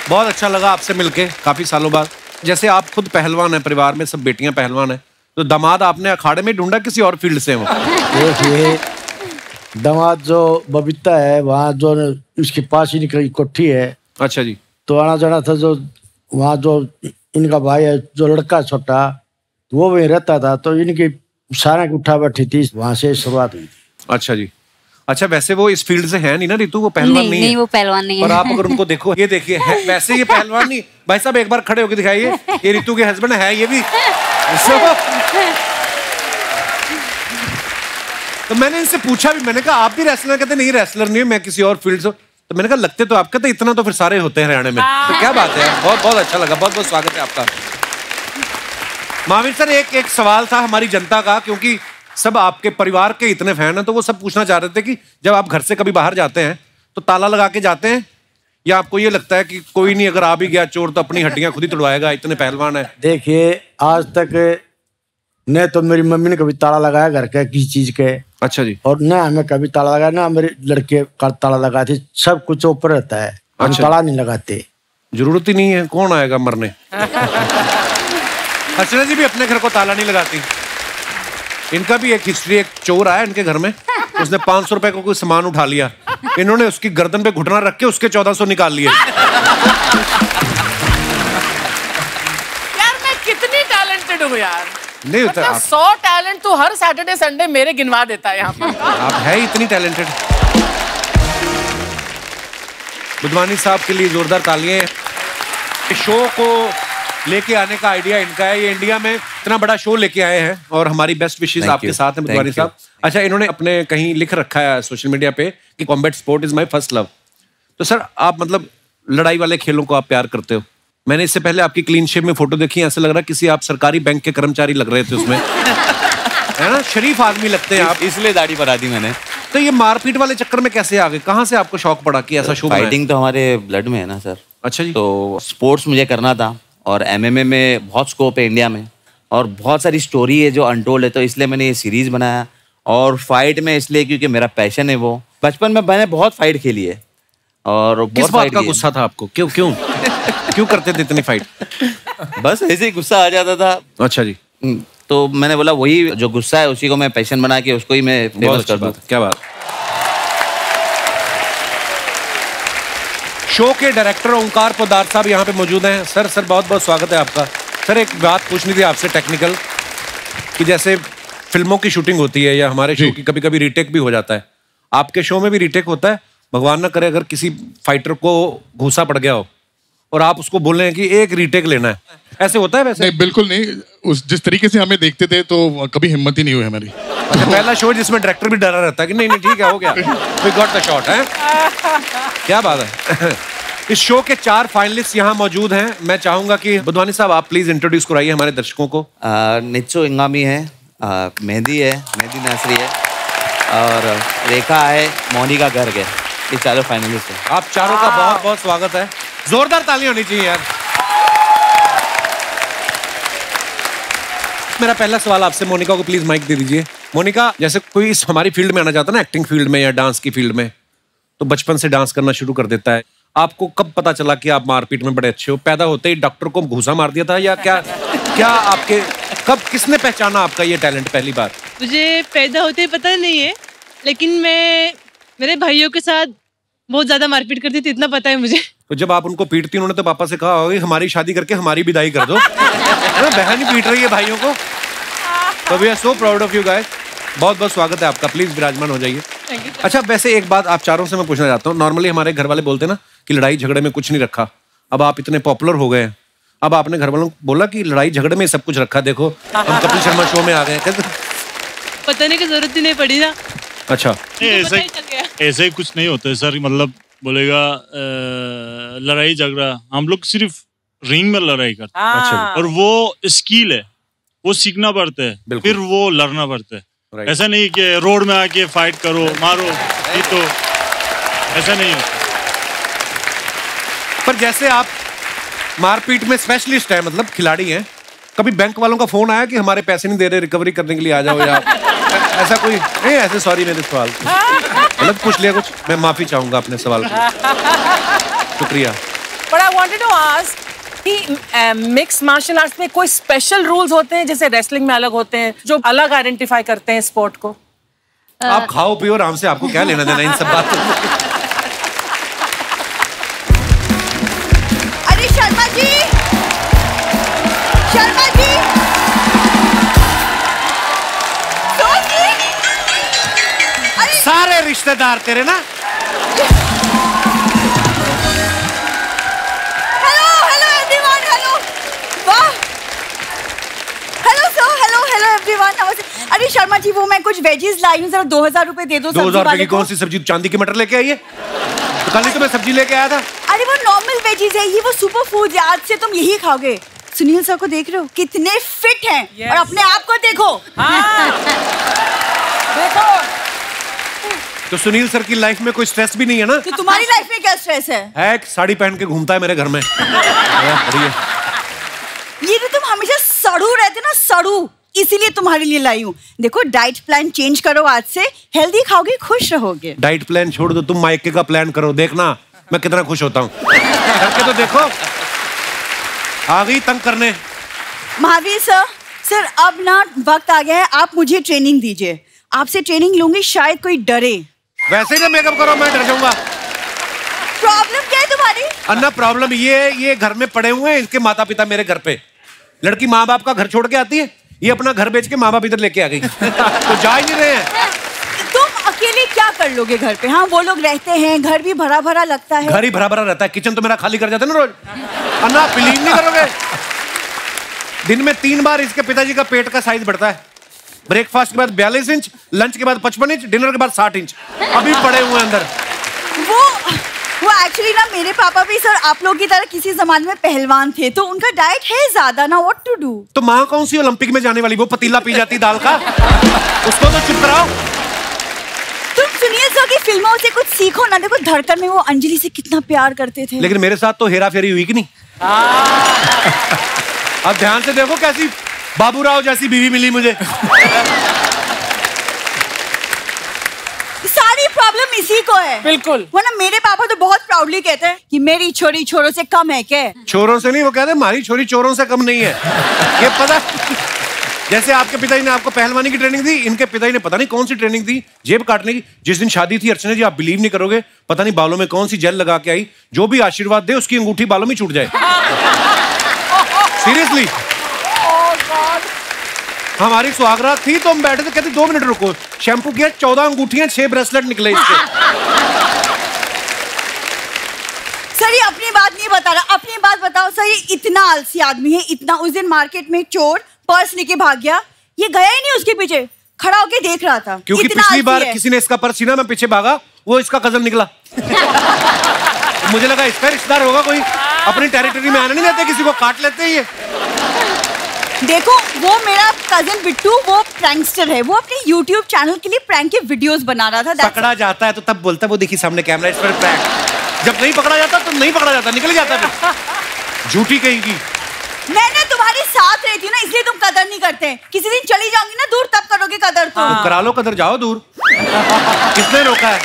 बहुत अच्छा लगा आपसे मिलके काफी सालों बाद। जैसे आप खुद पहलवान हैं, परिवार में सब बेटियां पहलवान हैं, तो दामाद आपने अखाड़े में ढूंढा किसी और फील्ड से? देखिए दामाद जो बबीता है वहाँ जो उसके पास ही निकली कोठी है। अच्छा जी। तो आना जाना था, जो वहाँ जो इनका भाई है जो लड़का छोटा वो वहीं रहता था, तो इनकी सारा उठा बैठी थी, वहाँ से शुरुआत हुई। अच्छा जी। अच्छा, वैसे वो इस फील्ड से है नहीं ना रितु, वो पहलवान नहीं है। नहीं वो पहलवान नहीं है। पर आप अगर उनको देखो, ये देखिए वैसे ये पहलवान नहीं। भाई साहब एक बार खड़े होकर दिखाइए, ये रितु के हस्बैंड है ये भी। तो मैंने इनसे पूछा भी, मैंने कहा आप भी रेसलर? कहते नहीं रेसलर नहीं, मैं किसी और फील्ड से। तो मैंने कहा लगते तो आप, कहते इतना तो फिर सारे होते हैं हरियाणा में। तो क्या बात है, बहुत बहुत अच्छा लगा, बहुत बहुत स्वागत है आपका। महावीर सर, एक सवाल था हमारी जनता का, क्योंकि सब आपके परिवार के इतने फैन हैं, तो वो सब पूछना चाह रहे थे कि जब आप घर से कभी बाहर जाते हैं तो ताला लगा के जाते हैं या आपको ये लगता है कि कोई नहीं, अगर आ भी गया चोर तो अपनी हड्डियां खुद ही तोड़वाएगा, इतने पहलवान है? देखिए आज तक न तो मेरी मम्मी ने कभी ताला लगाया घर के किसी चीज के। अच्छा जी। और न हमें कभी ताला लगाया, ना मेरे लड़के का ताला लगाते, सब कुछ ऊपर रहता है। हम ताला नहीं लगाते, जरूरत ही नहीं है, कौन आएगा मरने। अर्चना जी भी अपने घर को ताला नहीं लगाती। इनका भी एक हिस्ट्री, एक चोर आया इनके घर में, उसने 500 रुपए को कोई सामान उठा लिया, इन्होंने उसकी गर्दन पे घुटना रख के उसके 1400 निकाल लिए। यार मैं कितनी टैलेंटेड हूँ यार। नहीं होता मतलब 100 टैलेंट तो हर सैटरडे संडे मेरे गिनवा देता है यहाँ पे। आप है इतनी टैलेंटेड। बुधवानी साहब के लिए जोरदार तालियां। शो को लेके आने का आइडिया इनका है, ये इंडिया में इतना बड़ा शो लेके आए हैं और हमारी बेस्ट विशेस आपके साथ हैं बुधवानी साहब। अच्छा, इन्होंने अपने कहीं लिख रखा है सोशल मीडिया पे कि combat sport is my first love. तो सर आप मतलब लड़ाई वाले खेलों को आप प्यार करते हो। मैंने इससे पहले आपकी क्लीन शेव में फोटो देखी, ऐसा लग रहा है किसी आप सरकारी बैंक के कर्मचारी लग रहे थे उसमें। है ना, शरीफ आदमी लगते हैं आप, इसलिए दाढ़ी बढ़ा दी मैंने। तो ये मारपीट वाले चक्कर में कैसे आ गए, कहाँ से आपको शौक पड़ा कि ऐसा शो? फाइटिंग तो हमारे ब्लड में है ना सर। अच्छा जी। तो स्पोर्ट्स मुझे करना था और MMA में बहुत स्कोप है इंडिया में और बहुत सारी स्टोरी है जो अनटोल्ड है, तो इसलिए मैंने ये सीरीज बनाया। और फाइट में इसलिए क्योंकि मेरा पैशन है वो। बचपन में मैंने बहुत फाइट खेली है और किस बात का गुस्सा था आपको? क्यों क्यों क्यों करते थे इतनी फाइट? बस ऐसे ही गुस्सा आ जाता था। अच्छा जी। तो मैंने बोला वही जो गुस्सा है उसी को मैं पैशन बना के उसको ही मैं फेमस कर दूं। क्या बात। शो के डायरेक्टर ओंकार पोदार साहब यहाँ पे मौजूद हैं। सर बहुत बहुत स्वागत है आपका। सर एक बात पूछनी थी आपसे टेक्निकल, कि जैसे फिल्मों की शूटिंग होती है या हमारे शो की कभी कभी रीटेक भी हो जाता है, आपके शो में भी रीटेक होता है? भगवान ना करे अगर किसी फाइटर को घूसा पड़ गया हो और आप उसको बोल रहे हैं कि एक रीटेक लेना है, ऐसे होता है? वैसे नहीं, बिल्कुल नहीं। उस जिस तरीके से हमें देखते थे तो कभी हिम्मत ही नहीं हुई हमारी। अच्छा, पहला शो जिसमें डायरेक्टर भी डरा रहता है कि नहीं ठीक है, हो गया, वी गॉट द शॉट है। क्या बात है। इस शो के 4 फाइनलिस्ट यहाँ मौजूद हैं। मैं चाहूंगा कि बुधवानी साहब आप प्लीज इंट्रोड्यूस कराइए हमारे दर्शकों को। नित्सो इंगामी है, मेहंदी है, मेहंदी नासरी है और रेखा है, मोनिका गर्ग है। ये चारों फाइनलिस्ट हैं। आप चारों का बहुत बहुत स्वागत है। जोरदार तालियां होनी चाहिए यार। मेरा पहला सवाल आपसे, मोनिका को प्लीज माइक दे दीजिए। मोनिका, जैसे कोई इस हमारी फील्ड में आना चाहता है ना, एक्टिंग फील्ड में या डांस की फील्ड में, तो बचपन से डांस करना शुरू कर देता है। आपको कब पता चला कि आप मारपीट में बड़े अच्छे हो? पैदा होते ही डॉक्टर को घूसा मार दिया था या क्या आपके कब किसने पहचाना आपका ये टैलेंट पहली बार? मुझे पैदा होते ही पता नहीं है, लेकिन मैं मेरे भाइयों के साथ बहुत ज्यादा मारपीट करती थी, इतना पता है मुझे। तो जब आप उनको पीटती, उन्होंने तो पापा से कहा होगा हमारी शादी करके हमारी विदाई कर दो। बहन ही पीट रही है भाइयों को। तो we are so proud of you guys. बहुत बहुत स्वागत है आपका, प्लीज विराजमान हो जाइए। अच्छा, वैसे एक बात आप चारों से मैं पूछना चाहता हूँ। नॉर्मली हमारे घर वाले बोलते हैं ना कि लड़ाई झगड़े में कुछ नहीं रखा। अब आप इतने पॉपुलर हो गए हैं, अब आपने घर वालों को बोला कि लड़ाई झगड़े में सब कुछ रखा, देखो हम कपिल शर्मा शो में आ गए। बताने की जरूरत ही नहीं पड़ी ना। अच्छा, ऐसे ही कुछ नहीं होता है सर। मतलब बोलेगा लड़ाई झगड़ा, हम लोग सिर्फ रिंग में लड़ाई करते हैं। अच्छा। और वो स्किल है, वो सीखना पड़ता है, फिर वो लड़ना पड़ता है। ऐसा नहीं कि रोड में आके फाइट करो, मारो, ये तो ऐसा नहीं होता। पर जैसे आप मारपीट में स्पेशलिस्ट है, मतलब खिलाड़ी हैं, कभी बैंक वालों का फोन आया कि हमारे पैसे नहीं दे रहे, रिकवरी करने के लिए आ जाओ, या ऐसा कोई नहीं? ऐसे सॉरी मेरे सवाल गलत पूछ लिया कुछ, मैं माफी चाहूंगा अपने सवाल की। शुक्रिया। But I wanted to ask कि मिक्स मार्शल आर्ट्स में कोई स्पेशल रूल्स होते हैं, जैसे रेसलिंग में अलग होते हैं, जो अलग आइडेंटिफाई करते हैं स्पोर्ट को? आप खाओ पियो आराम से, आपको क्या लेना देना इन सब बातों से? अरे शर्मा जी, शर्मा जी, सारे रिश्तेदार तेरे ना। अरे शर्मा जी, वो मैं कुछ वेजीज लाई हूँ, जरा 2000 रुपए दे दो। 2000 रुपए की कौन सी सब्जी? चांदी की मटर लेके आई है? तो कल ही तो मैं सब्जी लेके आया था। अरे वो नॉर्मल वेजीज है, ये वो सुपर फूड है, आज से तुम यही खाओगे। सुनील सर को देख रहे हो कितने फिट हैं? और अपने आप को देखो। देखो तो सुनील सर की लाइफ में कोई स्ट्रेस भी नहीं है ना? तो तुम्हारी लाइफ में क्या स्ट्रेस है? एक साड़ी पहन के घूमता है मेरे घर में। ये तो तुम हमेशा सड़ू रहते ना, सड़ू, इसीलिए तुम्हारे लिए लाई हूँ। देखो डाइट प्लान चेंज करो, आज से हेल्दी खाओगे, खुश रहोगे। डाइट प्लान छोड़ दो, तुम मायके का प्लान करो, देखना मैं कितना खुश होता हूँ। करके तो देखो। आ गई तंग करने। महावीर सर अब ना वक्त आ गया है, आप मुझे ट्रेनिंग दीजिए। आपसे ट्रेनिंग लूंगी, शायद कोई डरे। वैसे ही ना मेकअप करो, मैं डर जाऊंगा। प्रॉब्लम क्या है तुम्हारी? अन्ना प्रॉब्लम ये घर में पड़े हुए हैं, इसके माता पिता मेरे घर पे। लड़की माँ बाप का घर छोड़ के आती है, ये अपना घर बेच के माँ बाप इधर लेके आ गई। तो जा ही नहीं रहे हैं। तुम अकेले क्या कर लोगे घर पे? हाँ वो लोग रहते हैं, घर भी भरा भरा लगता है। घर ही भरा भरा रहता है, किचन तो मेरा खाली कर जाता है ना रोज। अन्ना बिलीव नहीं करोगे, दिन में 3 बार इसके पिताजी का पेट का साइज बढ़ता है। ब्रेकफास्ट के बाद 42 इंच, लंच के बाद 55 इंच, डिनर के बाद 60 इंच अभी पड़े हुए अंदर। वो एक्चुअली ना मेरे पापा भी सर आप लोग की तरह किसी जमाने में पहलवान थे, तो उनका डाइट है ज्यादा ना, व्हाट टू डू। तो माँ कौन सी ओलंपिक में जाने वाली, वो पतीला पी जाती दाल का, उसको तो चुप कराओ। तुम सुनील सर की फिल्मों से कुछ सीखो ना। देखो धड़कन में वो अंजलि से कितना प्यार करते थे। लेकिन मेरे साथ तो हेरा फेरी हुई कि नहीं। अब ध्यान से देखो कैसी बाबूराव जैसी बीवी मिली मुझे। सारी प्रॉब्लम इसी को है। बिल्कुल। वरना मेरे पापा तो बहुत प्राउडली कहते हैं कि मेरी छोरी छोरों से कम है क्या? छोरों से नहीं, वो कहते हैं हमारी छोरी चोरों से कम नहीं है। ये पता जैसे आपके पिताजी ने आपको पहलवानी की ट्रेनिंग दी, इनके पिताजी ने पता नहीं कौन सी ट्रेनिंग दी, जेब काटने की। जिस दिन शादी थी अर्चना जी, आप बिलीव नहीं करोगे, पता नहीं बालों में कौन सी जेल लगा के आई, जो भी आशीर्वाद दे उसकी अंगूठी बालों में छूट जाए। सीरियसली। हमारी सुहागरात थी तो हम बैठे थे, कहते 2 मिनट रुको, शैम्पू किया, 14 अंगूठियां, 6 ब्रेसलेट निकले इसके। सर ये अपनी बात नहीं बता रहा, अपनी बात बताओ सर। ये इतना आलसी आदमी है, इतना। उस दिन मार्केट में चोर पर्स लेके भाग गया, ये गया ही नहीं उसके पीछे, खड़ा होके देख रहा था। क्योंकि पिछली बार किसी ने इसका पर्स छीना, मैं पीछे भागा, वो इसका कजन निकला। मुझे लगा इसका रिश्तेदार होगा कोई, अपनी टेरिटरी में आने नहीं देते, किसी को काट लेते हैं ये। देखो वो मेरा कजिन बिट्टू, वो प्रैंकस्टर है, वो अपने YouTube चैनल के लिए प्रैंक के वीडियोस बना रहा था। पकड़ा जाता है तो तब बोलता है, वो देखिए सामने कैमरा, इस पर प्रैंक। जब नहीं पकड़ा जाता तो नहीं पकड़ा जाता, निकल जाता है। झूठी कहेगी। मैंने तुम्हारे साथ रहती हूँ ना, इसलिए तुम कदर नहीं करते। किसी दिन चली जाऊंगी ना दूर, तब करोगे कदर। तो करा लो कदर, जाओ दूर। किसने रोका है?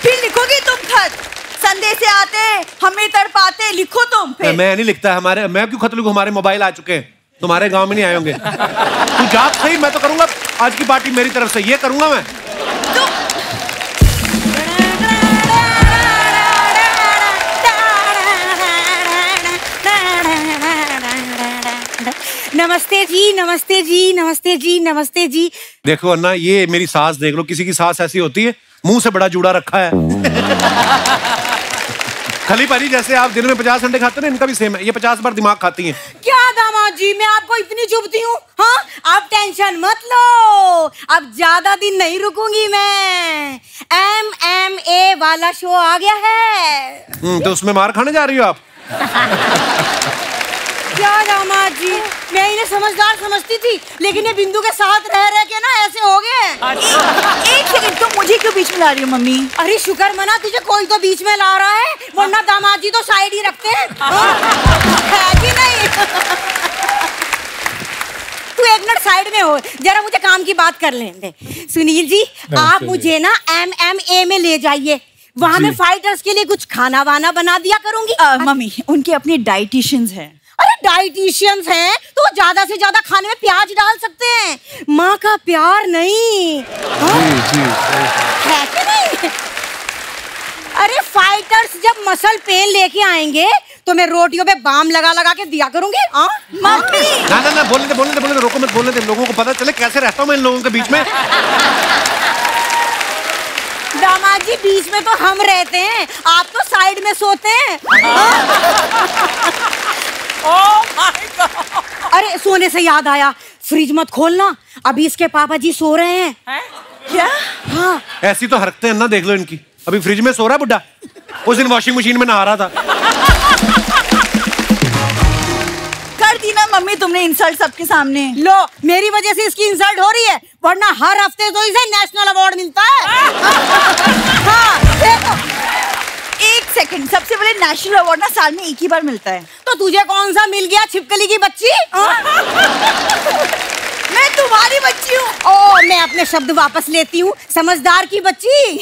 फिर लिखोगे तुम खत, संदेश से आते हमें तड़पाते, लिखो तुम फिर। मैं नहीं लिखता, हमारे, मैं क्यों खत लिखूं, हमारे मोबाइल आ चुके हैं, तुम्हारे गांव में नहीं आए होंगे। तू जाग सही, मैं तो करूंगा आज की पार्टी मेरी तरफ से, ये करूंगा मैं। नमस्ते जी, नमस्ते जी, नमस्ते जी, नमस्ते जी। देखो अन्ना, ये मेरी सास देख लो, किसी की सास ऐसी होती है, मुंह से बड़ा जूड़ा रखा है। खलीफा जी जैसे आप दिन में 50 अंडे खाते हैं, इनका भी सेम है, ये 50 बार दिमाग खाती हैं। क्या दामाद जी, मैं आपको इतनी चुभती हूँ? हाँ, आप टेंशन मत लो, अब ज्यादा दिन नहीं रुकूंगी मैं। MMA वाला शो आ गया है। तो उसमें मार खाने जा रही हो आप? क्या दामाद जी, मैं इन्हें समझदार समझती थी, लेकिन ये बिंदु के साथ रह रह के ना ऐसे हो गए। एक सेकंड, तुम मुझे क्यों बीच में ला रही हो मम्मी? अरे शुक्र मना, तुझे कोई तो बीच में ला रहा है, वरना दामाद जी तो साइड ही रखते हैं। है कि नहीं? तू 1 मिनट साइड में हो, जरा मुझे काम की बात कर लेने दे। सुनील जी, आप मुझे ना MMA में ले जाइए, वहाँ मैं फाइटर्स के लिए कुछ खाना वाना बना दिया करूंगी। मम्मी उनके अपने डाइटिशियंस हैं। अरे डाइटिशियंस हैं तो ज्यादा से ज्यादा खाने में प्याज डाल सकते हैं, माँ का प्यार नहीं। जी, है कि नहीं? अरे फाइटर्स जब मसल पेन लेके आएंगे तो मैं रोटियों पे बाम लगा लगा के दिया करूंगी। मम्मी ना बोलने दे, रोको मत, बोलने दे, लोगों को पता चले कैसे रहता हूँ मैं इन लोगों के बीच में। दामाद जी बीच में तो हम रहते हैं, आप तो साइड में सोते हैं। Oh my God! अरे सोने से याद आया, फ्रिज मत खोलना, अभी इसके पापा जी सो रहे हैं। क्या? हाँ। ऐसी तो हरकतें हैं ना, देख लो इनकी। अभी फ्रिज में सो रहा बुड्ढा, उस दिन वॉशिंग मशीन में नहा रहा था। कर दी ना मम्मी तुमने इंसल्ट सबके सामने। लो मेरी वजह से इसकी इंसल्ट हो रही है, वरना हर हफ्ते तो इसे नेशनल अवार्ड मिलता है। हाँ देखो, एक सेकंड, सबसे पहले नेशनल अवार्ड ना साल में एक ही बार मिलता है। तो तुझे कौन सा मिल गया, छिपकली की बच्ची? मैं तुम्हारी बच्ची हूँ। ओ मैं अपने शब्द वापस लेती हूँ, समझदार की बच्ची।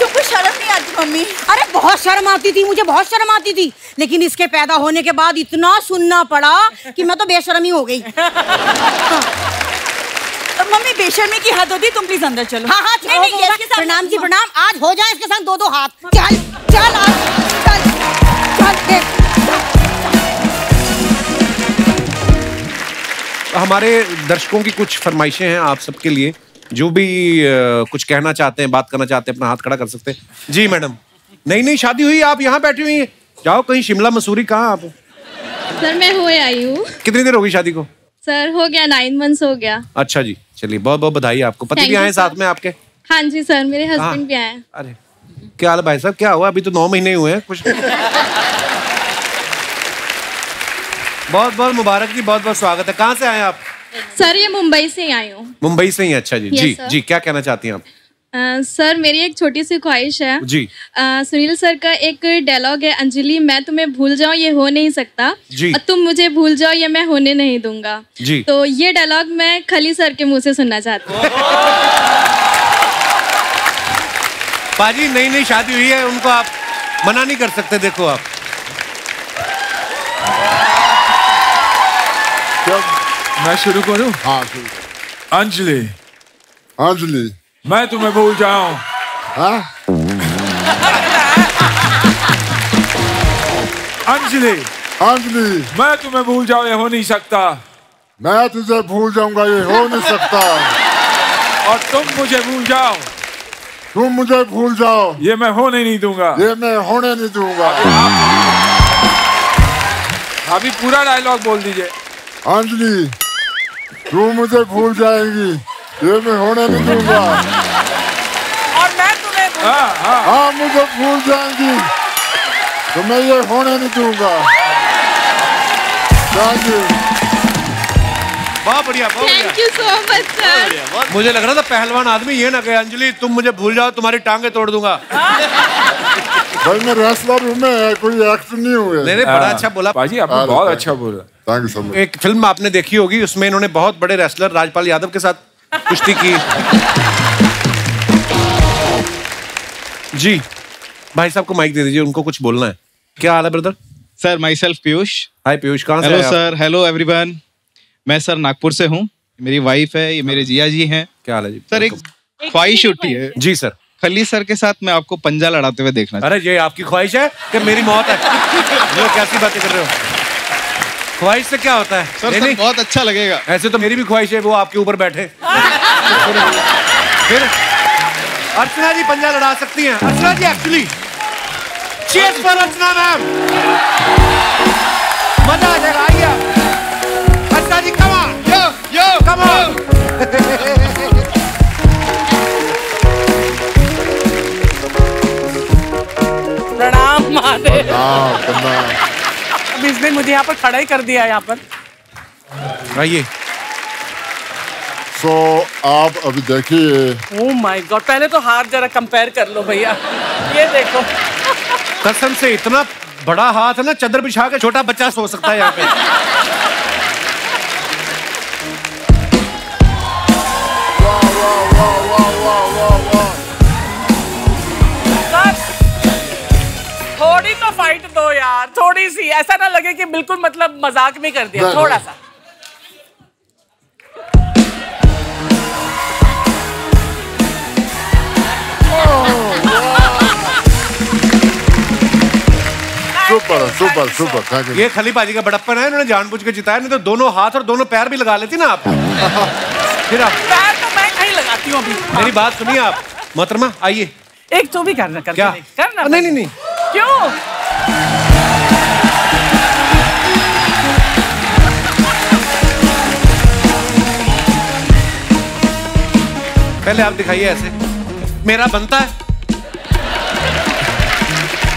तुमको शर्म नहीं आती मम्मी? अरे बहुत शर्म आती थी, मुझे बहुत शर्म आती थी, लेकिन इसके पैदा होने के बाद इतना सुनना पड़ा कि मैं तो बेशर्मी हो गई। मम्मी बेशर्मी की हद होती, तुम प्लीज अंदर चलो। हाँ हाँ नहीं, प्रणाम जी प्रणाम, आज हो जाए इसके साथ दो दो हाथ। चल चल चल चल। हमारे दर्शकों की कुछ फरमाइशें हैं आप सबके लिए, जो भी कुछ कहना चाहते हैं, बात करना चाहते हैं, अपना हाथ खड़ा कर सकते हैं। जी मैडम। नहीं शादी हुई, आप यहाँ बैठी हुई हैं, जाओ कहीं शिमला मसूरी, कहाँ आप? सर मैं हुए आई हूँ। कितनी देर हो गई शादी को? सर हो गया 9 months हो गया। अच्छा जी, चलिए बहुत बहुत बधाई आपको। पति भी आए साथ में आपके? हाँ जी सर, मेरे हस्बैंड भी आए। अरे क्या हाल है भाई साहब, क्या हुआ? अभी तो 9 महीने हुए हैं कुछ। बहुत बहुत मुबारक जी, बहुत बहुत स्वागत है। कहाँ से आए आप? सर ये मुंबई से ही आई हूँ। मुंबई से ही? अच्छा जी। जी जी, क्या कहना चाहती हैं आप? सर मेरी एक छोटी सी ख्वाहिश है जी। सुनील सर का एक डायलॉग है, अंजलि मैं तुम्हें भूल जाऊं ये हो नहीं सकता, और तुम मुझे भूल जाओ ये मैं होने नहीं दूंगा जी। तो ये डायलॉग मैं खली सर के मुंह से सुनना चाहती हूँ। पाजी नई शादी हुई है, उनको आप मना नहीं कर सकते। देखो आप क्या मैं शुरू करूं? हाँ शुरू कर। अंजलि अंजलि मैं तुम्हें भूल जाऊं। हाँ? अंजलि अंजलि मैं तुम्हें भूल जाऊं ये हो नहीं सकता। मैं तुझे भूल जाऊंगा ये हो नहीं सकता। और तुम मुझे भूल जाओ, तुम मुझे भूल जाओ ये मैं होने नहीं दूंगा। ये मैं होने नहीं दूंगा। अभी पूरा डायलॉग बोल दीजिए। अंजलि तू मुझे भूल जाएगी ये मैं होने नहीं दूंगा। और मैं तुम्हें हाँ मुझे भूल जाएंगी तो मैं ये होने नहीं दूंगा। थैंक यू, बहुत बढ़िया, बहुत बढ़िया। Thank you so much sir. मुझे लग रहा था पहलवान आदमी ये ना कहे अंजलि तुम मुझे भूल जाओ तुम्हारी टांगे तोड़ दूंगा। भाई मैं रेसलर हूँ, मैं कोई एक्टर नहीं हुए। नहीं बड़ा अच्छा बोला पाजी, आपने बहुत अच्छा बोला। Thank you so much. एक फिल्म आपने देखी होगी, उसमें इन्होंने बहुत बड़े रेसलर राजपाल यादव के साथ कुश्ती की। जी भाई साहब को माइक दे दीजिए, उनको कुछ बोलना है। क्या हाल है brother? Sir myself Piyush. Hi Piyush, कहाँ से? Hello sir, hello everyone. मैं सर नागपुर से हूँ, मेरी वाइफ है, ये मेरे जिया जी हैं। क्या हाल है जी? सर एक ख्वाहिश उठी है। जी सर। खली सर के साथ मैं आपको पंजा लड़ाते हुए देखना। अरे ये आपकी ख्वाहिश है कि मेरी मौत है? ये कैसी बातें कर रहे हो? ख्वाहिश से क्या होता है? सर, सर बहुत अच्छा लगेगा। ऐसे तो मेरी भी ख्वाहिश है वो आपके ऊपर बैठे। फिर अर्चना जी पंजा लड़ा सकती हैं। Archana ji actually cheers for Archana ma'am. मजा आ जाएगा, आइए अर्चना जी, come on yo come on. प्रणाम महादेव। अभी इसने मुझे यहाँ पर खड़ा ही कर दिया है यहाँ पर। आइए। सो आप अभी देखिए। ओह माय गॉड, पहले तो हाथ जरा कंपेयर कर लो भैया, ये देखो। कसम से इतना बड़ा हाथ है ना, चादर बिछा के छोटा बच्चा सो सकता है यहाँ पे। थोड़ी तो फाइट दो यार, थोड़ी सी, ऐसा ना लगे कि बिल्कुल मतलब मजाक में कर दिया, थोड़ा सा। Super super super, thank you. ये खली पाजी का बड़प्पन है, इन्होंने जानबूझ के जिताया, नहीं तो दोनों हाथ और दोनों पैर भी लगा लेती ना आप। फिर आप पैर तो मैं कहीं लगाती हूँ अभी। मेरी बात सुनिए आप मोहतरमा, आइए। एक तो भी करना कर क्या करना? नहीं नहीं, क्यों? पहले आप दिखाइए ऐसे, मेरा बनता है।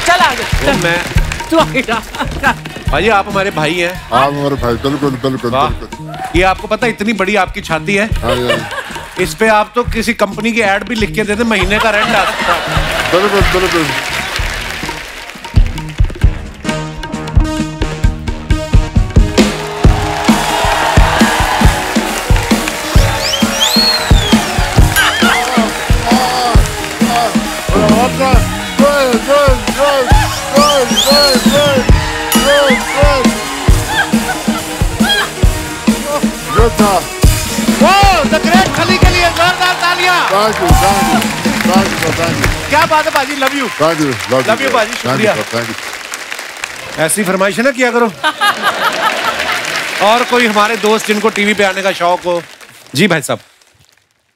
चल आगे, तो मैं तू आगे। भाई आप हमारे भाई हैं। आप हमारे भाई, बिल्कुल बिल्कुल बिल्कुल। ये आपको पता इतनी बड़ी आपकी छाती है, इस पे आप तो किसी कंपनी की एड भी लिख के देते, महीने का रेंट आ सकता है। बिल्कुल बिल्कुल। क्या बात है बाजी, लव यू। लव यू बाजी, शुक्रिया। ऐसी फरमाइश है ना किया करो। और कोई हमारे दोस्त जिनको टीवी पे आने का शौक हो। जी भाई साहब।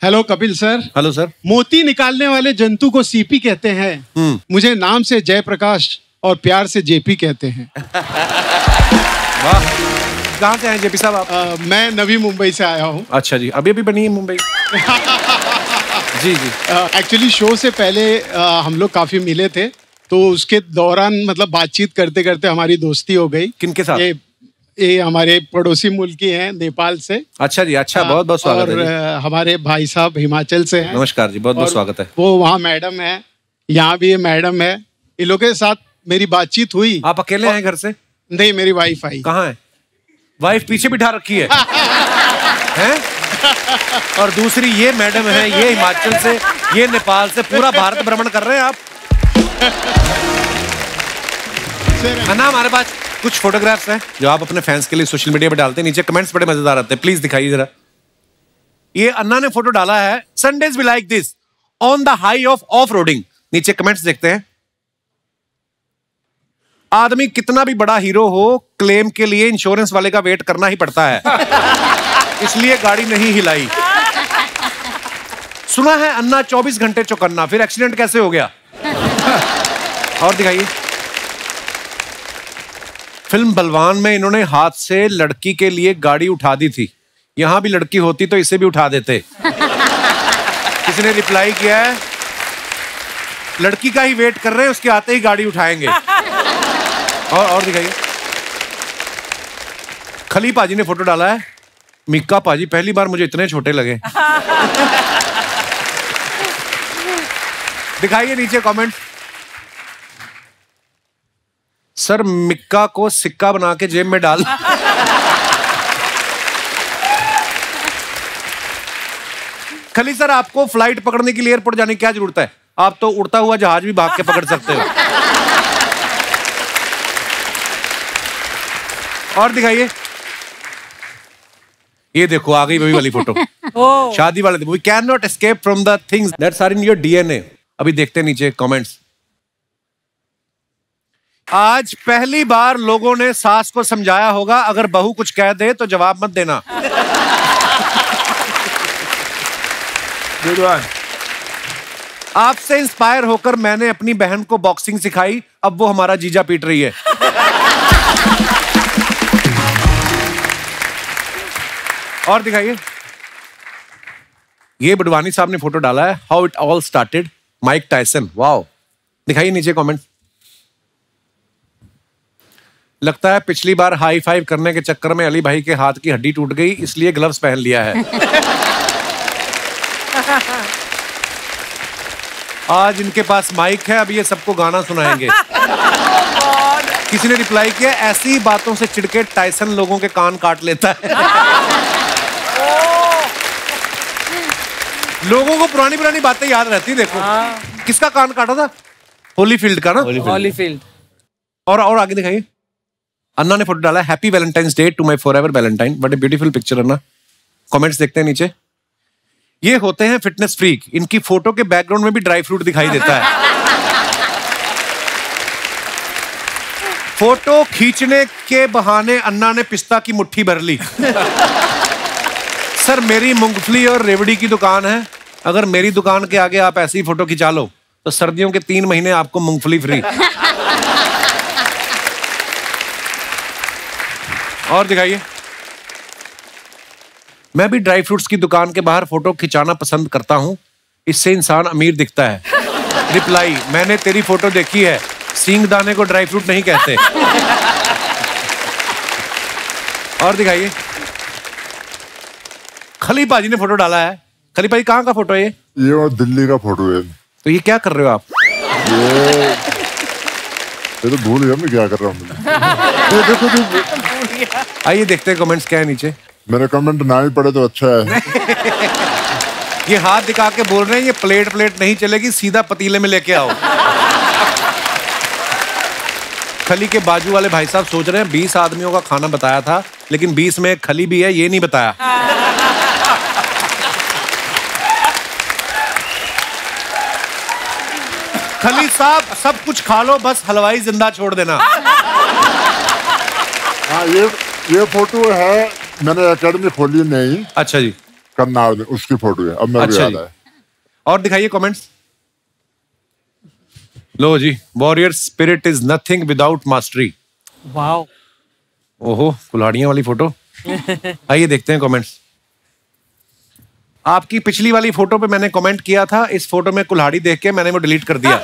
Hello Kapil sir. Hello sir. मोती निकालने वाले जंतु को सीपी कहते हैं। मुझे नाम से जयप्रकाश और प्यार से जेपी कहते हैं। वाह, कहाँ से हैं जेपी साहब आप? मैं नवी मुंबई से आया हूँ। अच्छा जी, अभी अभी बनी है मुंबई। जी जी। एक्चुअली शो से पहले हम लोग काफी मिले थे, तो उसके दौरान मतलब बातचीत करते करते हमारी दोस्ती हो गई। किनके साथ? ये हमारे पड़ोसी मुल्क की हैं, नेपाल से। अच्छा जी, अच्छा, बहुत बहुत स्वागत है। और हमारे भाई साहब हिमाचल से हैं। नमस्कार जी, बहुत बहुत स्वागत है। वो वहाँ मैडम है, यहाँ भी ये मैडम है। इन लोगों के साथ मेरी बातचीत हुई। आप अकेले हैं घर से? नहीं, मेरी वाइफ आई। कहाँ है वाइफ? पीछे बिठा रखी है। हैं? और दूसरी ये मैडम है, ये हिमाचल से, ये नेपाल से, पूरा भारत भ्रमण कर रहे हैं आप। है ना, हमारे पास कुछ फोटोग्राफ्स हैं जो आप अपने फैंस के लिए सोशल मीडिया पे डालते हैं। नीचे कमेंट्स बड़े मजेदार आते हैं, प्लीज दिखाइए जरा। ये अन्ना ने फोटो डाला है, Sundays be like this on the high off roading. नीचे कमेंट्स देखते हैं। आदमी कितना भी बड़ा हीरो हो, क्लेम के लिए इंश्योरेंस वाले का वेट करना ही पड़ता है, इसलिए गाड़ी नहीं हिलाई। सुना है अन्ना 24 घंटे चौकन्ना, फिर एक्सीडेंट कैसे हो गया? और दिखाइए। फिल्म बलवान में इन्होंने हाथ से लड़की के लिए गाड़ी उठा दी थी। यहां भी लड़की होती तो इसे भी उठा देते। किसी ने रिप्लाई किया है, लड़की का ही वेट कर रहे हैं, उसके आते ही गाड़ी उठाएंगे। और दिखाइए। खली पाजी ने फोटो डाला है, मिक्का पाजी पहली बार मुझे इतने छोटे लगे। दिखाइए नीचे कमेंट। सर मिक्का को सिक्का बना के जेब में डाल। खली सर, आपको फ्लाइट पकड़ने के लिए एयरपोर्ट जाने की क्या जरूरत है? आप तो उड़ता हुआ जहाज भी भाग के पकड़ सकते हो। और दिखाइए। ये देखो आ गई वही वाली फोटो। शादी वाले दिन। We can not escape from the things that's are in your DNA. अभी देखते हैं नीचे कमेंट्स। आज पहली बार लोगों ने सास को समझाया होगा, अगर बहू कुछ कह दे तो जवाब मत देना। आपसे इंस्पायर होकर मैंने अपनी बहन को बॉक्सिंग सिखाई, अब वो हमारा जीजा पीट रही है। और दिखाइए। ये बुडवानी साहब ने फोटो डाला है, how it all started, Mike Tyson. Wow, दिखाइए नीचे कमेंट। लगता है पिछली बार हाई फाइव करने के चक्कर में अली भाई के हाथ की हड्डी टूट गई, इसलिए ग्लव्स पहन लिया है। आज इनके पास माइक है, अब ये सबको गाना सुनाएंगे। किसी ने रिप्लाई किया, ऐसी बातों से चिढ़के टायसन लोगों के कान काट लेता है। लोगों को पुरानी पुरानी बातें याद रहती। देखो किसका कान काटा था? होलीफील्ड का ना। होलीफील्ड। और आगे दिखाइए। अन्ना ने फोटो डाला, happy Valentine's day to my forever Valentine. What a beautiful picture. Anna comments देखते हैं नीचे। ये होते हैं फिटनेस फ्रीक, इनकी फोटो के बैकग्राउंड में भी ड्राई फ्रूट दिखाई देता है। फोटो खींचने के बहाने अन्ना ने पिस्ता की मुट्ठी भर ली। सर मेरी मूंगफली और रेवड़ी की दुकान है, अगर मेरी दुकान के आगे आप ऐसी फोटो खिंचा लो तो सर्दियों के 3 महीने आपको मूंगफली फ्री। और दिखाइए। मैं भी ड्राई फ्रूट्स की दुकान के बाहर फोटो खिंचाना पसंद करता हूं, इससे इंसान अमीर दिखता है। रिप्लाई, मैंने तेरी फोटो देखी है, सींग दाने को ड्राई फ्रूट नहीं कहते। और दिखाइए। खली पाजी ने फोटो डाला है। खली पाजी कहाँ का फोटो है ये और दिल्ली का फोटो है। तो ये क्या कर रहे हो आप? ये तो भूल गया मैं क्या कर रहा हूँ। आइए देखते हैं कमेंट्स क्या है नीचे। मेरे कमेंट ना ही पड़े तो अच्छा है। ये हाथ दिखा के बोल रहे हैं ये प्लेट नहीं चलेगी, सीधा पतीले में लेके आओ। खली के बाजू वाले भाई साहब सोच रहे हैं 20 आदमियों का खाना बताया था, लेकिन 20 में खली भी है, ये नहीं बताया। खली साहब सब कुछ खा लो, बस हलवाई जिंदा छोड़ देना। हाँ ये फोटो है, मैंने एकेडमी खोली नहीं। अच्छा जी। करनाल में उसकी फोटो है, अब मेरे को याद है। और दिखाइए कमेंट्स। लो जी, warrior spirit is nothing without mastery. Wow. ओहो, कुल्हाड़ियां वाली फोटो। आइए देखते हैं कमेंट्स। आपकी पिछली वाली फोटो पे मैंने कमेंट किया था, इस फोटो में कुल्हाड़ी देख के मैंने वो डिलीट कर दिया।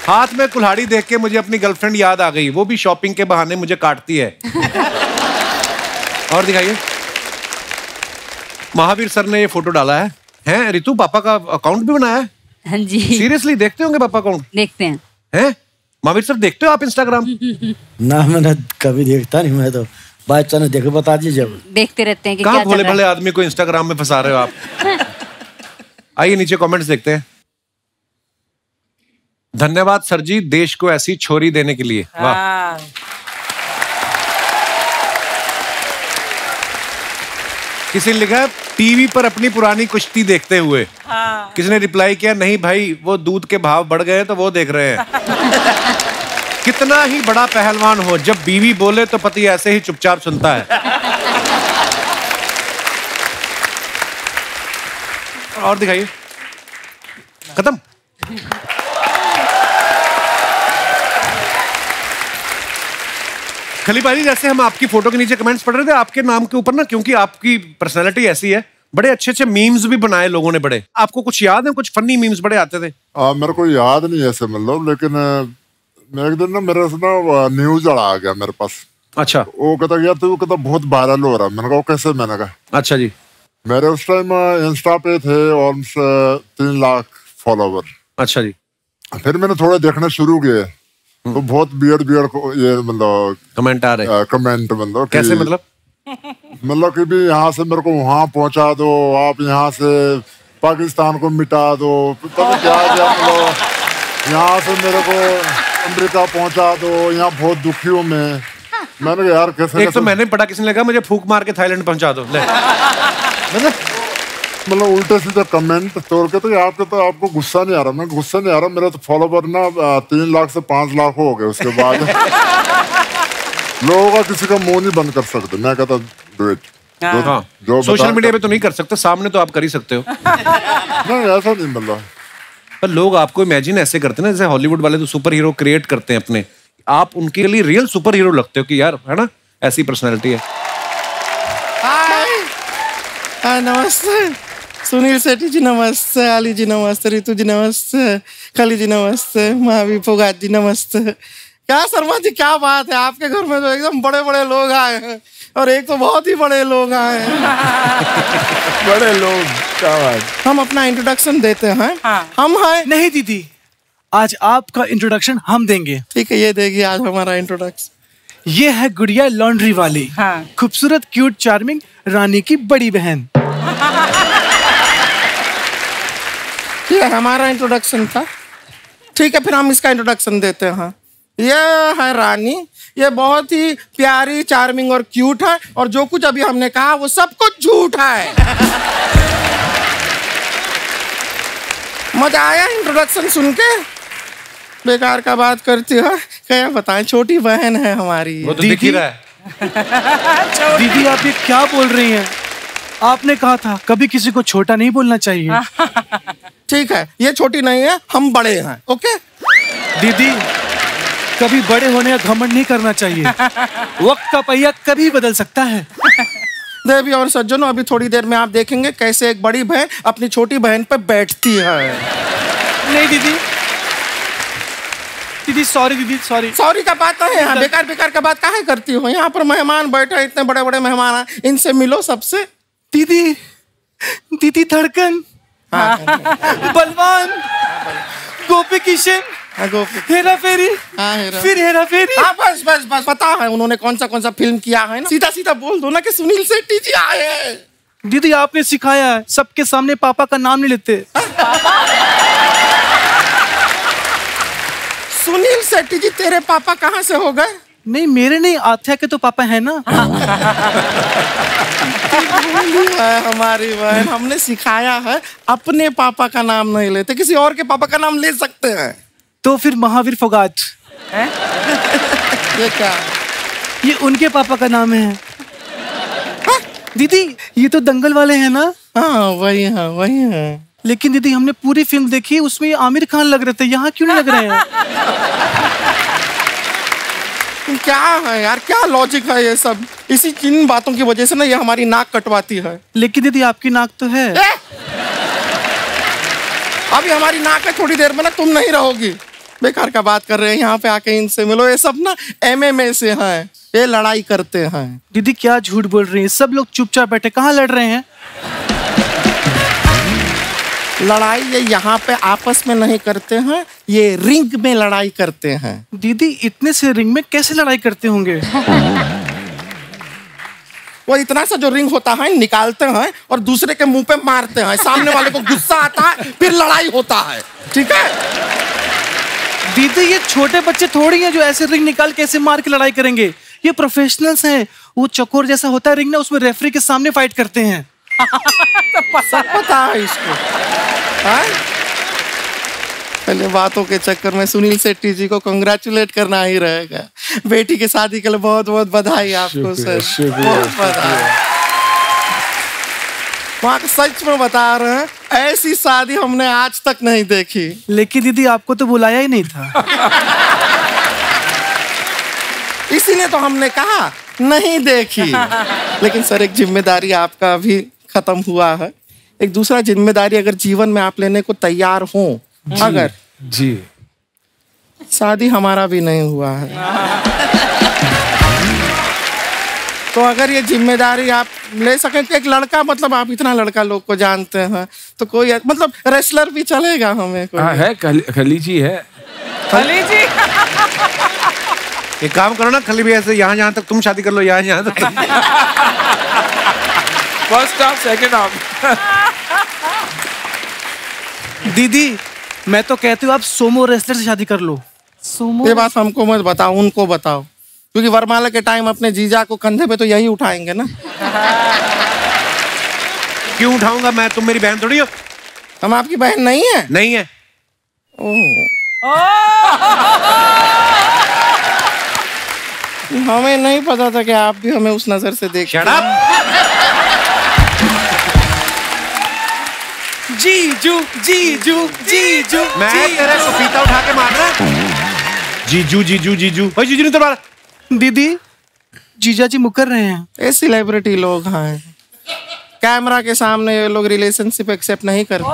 हाथ में कुल्हाड़ी देख के मुझे अपनी गर्लफ्रेंड याद आ गई, वो भी शॉपिंग के बहाने मुझे काटती है। और दिखाइए। महावीर सर ने ये फोटो डाला है। हैं रितु, पापा का अकाउंट भी बनाया है? हाँ जी। सीरियसली देखते होंगे पापा अकाउंट? देखते हैं। हैं महावीर सर, देखते हो आप इंस्टाग्राम? ना मैंने कभी देखता नहीं, मैं तो बाय चांस देखे बता दीजिए। देखते रहते हैं कि कहाँ भोले भले आदमी को इंस्टाग्राम में फंसा रहे हो आप। आइए नीचे कमेंट्स देखते हैं। धन्यवाद सर जी, देश को ऐसी छोरी देने के लिए। वाह। किसी ने लिखा टीवी पर अपनी पुरानी कुश्ती देखते हुए। किसी ने रिप्लाई किया नहीं भाई, वो दूध के भाव बढ़ गए तो वो देख रहे हैं। कितना ही बड़ा पहलवान हो, जब बीवी बोले तो पति ऐसे ही चुपचाप सुनता है। और दिखाइए। खत्म। खली भाई, जैसे हम आपकी फोटो के नीचे कमेंट्स पढ़ रहे थे, आपके नाम के ऊपर ना, क्योंकि आपकी पर्सनैलिटी ऐसी है, बड़े अच्छे अच्छे मीम्स भी बनाए लोगों ने बड़े। आपको कुछ याद है? कुछ फनी मीम्स बड़े आते थे। मेरे को याद नहीं ऐसे मतलब, लेकिन एक दिन ना मेरे से ना न्यूज आ गया मेरे पास। अच्छा। वो कहता गया तो कहता बहुत वायरल हो रहा है। मैंने कहा कैसे? मैंने कहा अच्छा जी। मेरे उस टाइम इंस्टा पे थे ऑलमोस्ट 3 लाख फॉलोवर। अच्छा जी। फिर मैंने थोड़ा देखना शुरू किया तो बहुत बियर्ड ये मतलब कमेंट आ रहे। कमेंट मतलब कैसे? मतलब कि भी यहाँ से मेरे को वहां पहुंचा दो, आप यहाँ से पाकिस्तान को मिटा दो, पता क्या मतलब यहाँ से मेरे को अमेरिका पहुंचा दो, यहाँ बहुत दुखी हूँ मैं। मैंने कहा यार कैसे? एक तो मैंने पढ़ा, किसी ने कहा मुझे फूक मार के थाईलैंड पहुंचा दो। मतलब उल्टे सीधे कमेंट तोड़ के। तो आपको तो आपको गुस्सा नहीं आ रहा? मैं गुस्सा नहीं आ रहा, मेरा तो फॉलोवर ना 3 लाख से 5 लाख हो गए। उसके बाद लोगों का किसी का मुंह नहीं बंद कर सकते। मैं कहता डू इट। जो सोशल मीडिया पे तो नहीं कर सकते, सामने तो आप कर ही सकते हो। नहीं ऐसा नहीं मतलब। पर लोग आपको इमेजिन ऐसे करते हैं ना, जैसे हॉलीवुड वाले तो सुपर हीरो क्रिएट करते हैं अपने, आप उनके लिए रियल सुपर हीरो लगते हो कि यार, है ना, ऐसी पर्सनैलिटी है। हाय नमस्ते सुनील शेट्टी जी, नमस्ते आली जी, नमस्ते रितु जी, नमस्ते खली जी, नमस्ते महावीर फोगाट जी, नमस्ते। क्या शर्मा जी, क्या बात है, आपके घर में तो एकदम बड़े बड़े लोग आए हैं, और एक तो बहुत ही बड़े लोग आए हैं। बड़े लोग, क्या बात। हम अपना इंट्रोडक्शन देते हैं। हम हैं। नहीं दीदी, आज आपका इंट्रोडक्शन हम देंगे। ठीक है, ये देखिए आज हमारा इंट्रोडक्शन। ये है गुड़िया लॉन्ड्री वाली, खूबसूरत क्यूट चार्मिंग रानी की बड़ी बहन। ये हमारा इंट्रोडक्शन था। ठीक है, फिर हम इसका इंट्रोडक्शन देते हैं। ये है रानी, ये बहुत ही प्यारी, चार्मिंग और क्यूट है, और जो कुछ अभी हमने कहा वो सब कुछ झूठ है। मजा आया इंट्रोडक्शन सुन के? बेकार का बात करती है, क्या बताएं, छोटी बहन है हमारी। वो तो दिख ही रहा है। दीदी आप ये क्या बोल रही हैं? आपने कहा था कभी किसी को छोटा नहीं बोलना चाहिए। ठीक है, ये छोटी नहीं है, हम बड़े हैं। ओके दीदी, कभी बड़े होने का घमंड नहीं करना चाहिए। वक्त का पहिया कभी बदल सकता है। देवी और सज्जनों, अभी थोड़ी देर में आप देखेंगे कैसे एक बड़ी बहन अपनी छोटी बहन पर बैठती है। नहीं दीदी, दीदी सॉरी, दीदी सॉरी। सॉरी का बात है यहाँ, बेकार बेकार का बात काहे करती हो? यहाँ पर मेहमान बैठे, इतने बड़े बड़े मेहमान हैं, इनसे मिलो सबसे। दीदी, दीदी धड़कन, बलवान, गोपी किशन, हेरा फेरी, फिर हेरा फेरी। बस बस बस, पता है उन्होंने कौन सा फिल्म किया है ना। सीधा सीधा बोल दो ना कि सुनील शेट्टी जी आए हैं। दीदी आपने सिखाया है, सबके सामने पापा का नाम नहीं लेते। सुनील शेट्टी जी तेरे पापा कहाँ से हो गए? नहीं मेरे नहीं, आथ्या के तो पापा है ना। हमारी बहन, हमने सिखाया है अपने पापा का नाम नहीं लेते, किसी और के पापा का नाम ले सकते हैं। तो फिर महावीर फोगाट ये क्या? ये उनके पापा का नाम है। दीदी ये तो दंगल वाले हैं ना? हाँ वही है, वही है। लेकिन दीदी हमने पूरी फिल्म देखी, उसमें ये आमिर खान लग रहे थे, यहाँ क्यों नहीं लग रहे हैं? क्या है यार, क्या लॉजिक है ये सब? इसी किन बातों की वजह से ना ये हमारी नाक कटवाती है। लेकिन दीदी आपकी नाक तो है। अभी हमारी नाक है, थोड़ी देर में ना तुम नहीं रहोगी। बेकार का बात कर रहे हैं, यहाँ पे आके इनसे मिलो। ये सब ना MMA से हैं, ये लड़ाई करते हैं। दीदी क्या झूठ बोल रही हैं, सब लोग चुपचाप बैठे, कहाँ लड़ रहे हैं? लड़ाई ये यहाँ पे आपस में नहीं करते हैं, ये रिंग में लड़ाई करते हैं। दीदी इतने से रिंग में कैसे लड़ाई करते होंगे? वो इतना सा जो रिंग होता है निकालते हैं और दूसरे के मुंह पे मारते हैं, सामने वाले को गुस्सा आता है, फिर लड़ाई होता है। ठीक है दीदी, ये छोटे बच्चे थोड़ी हैं जो ऐसे रिंग निकाल के ऐसे मार के लड़ाई करेंगे। ये प्रोफेशनल्स हैं। वो चकोर जैसा होता है रिंग ना, उसमें रेफरी के सामने फाइट करते हैं। सब पता है इसको। पहले बातों के चक्कर में सुनील शेट्टी जी को कंग्रेचुलेट करना ही रहेगा। बेटी की शादी के लिए बहुत बहुत बधाई आपको सर, बहुत बधाई। वहाँ सच में बता रहे हैं, ऐसी शादी हमने आज तक नहीं देखी। लेकिन दीदी आपको तो बुलाया ही नहीं था। इसीलिए तो हमने कहा नहीं देखी। लेकिन सर एक जिम्मेदारी आपका भी खत्म हुआ है। एक दूसरा जिम्मेदारी अगर जीवन में आप लेने को तैयार हो, अगर जी शादी हमारा भी नहीं हुआ है, तो अगर ये जिम्मेदारी आप ले सकें तो एक लड़का, मतलब आप इतना लड़का लोग को जानते हैं, तो कोई मतलब रेसलर भी चलेगा हमें कोई? है खली जी है। खली जी एक काम करो ना, खली भी ऐसे यहाँ तक तुम शादी कर लो, यहाँ तक फर्स्ट हाफ सेकंड हाफ। दीदी मैं तो कहती हूँ आप सोमो रेसलर से शादी कर लो। सोमो? ये बात हमको मत बताओ, उनको बताओ, क्योंकि वरमाला के टाइम अपने जीजा को कंधे पे तो यही उठाएंगे ना। क्यों उठाऊंगा मैं, तुम मेरी बहन थोड़ी हो। हम आपकी बहन नहीं है? नहीं है। हमें नहीं पता था कि आप भी हमें उस नजर से देख। Shut up! जीजू जीजू जीजू, मैं तेरे को पीता उठा के मारना। जीजू जीजू जीजू, भाई जीजू नहीं तो मारा। दीदी जीजा जी मुकर रहे हैं। ये सेलिब्रिटी लोग हैं, कैमरा के सामने ये लोग रिलेशनशिप एक्सेप्ट नहीं करते।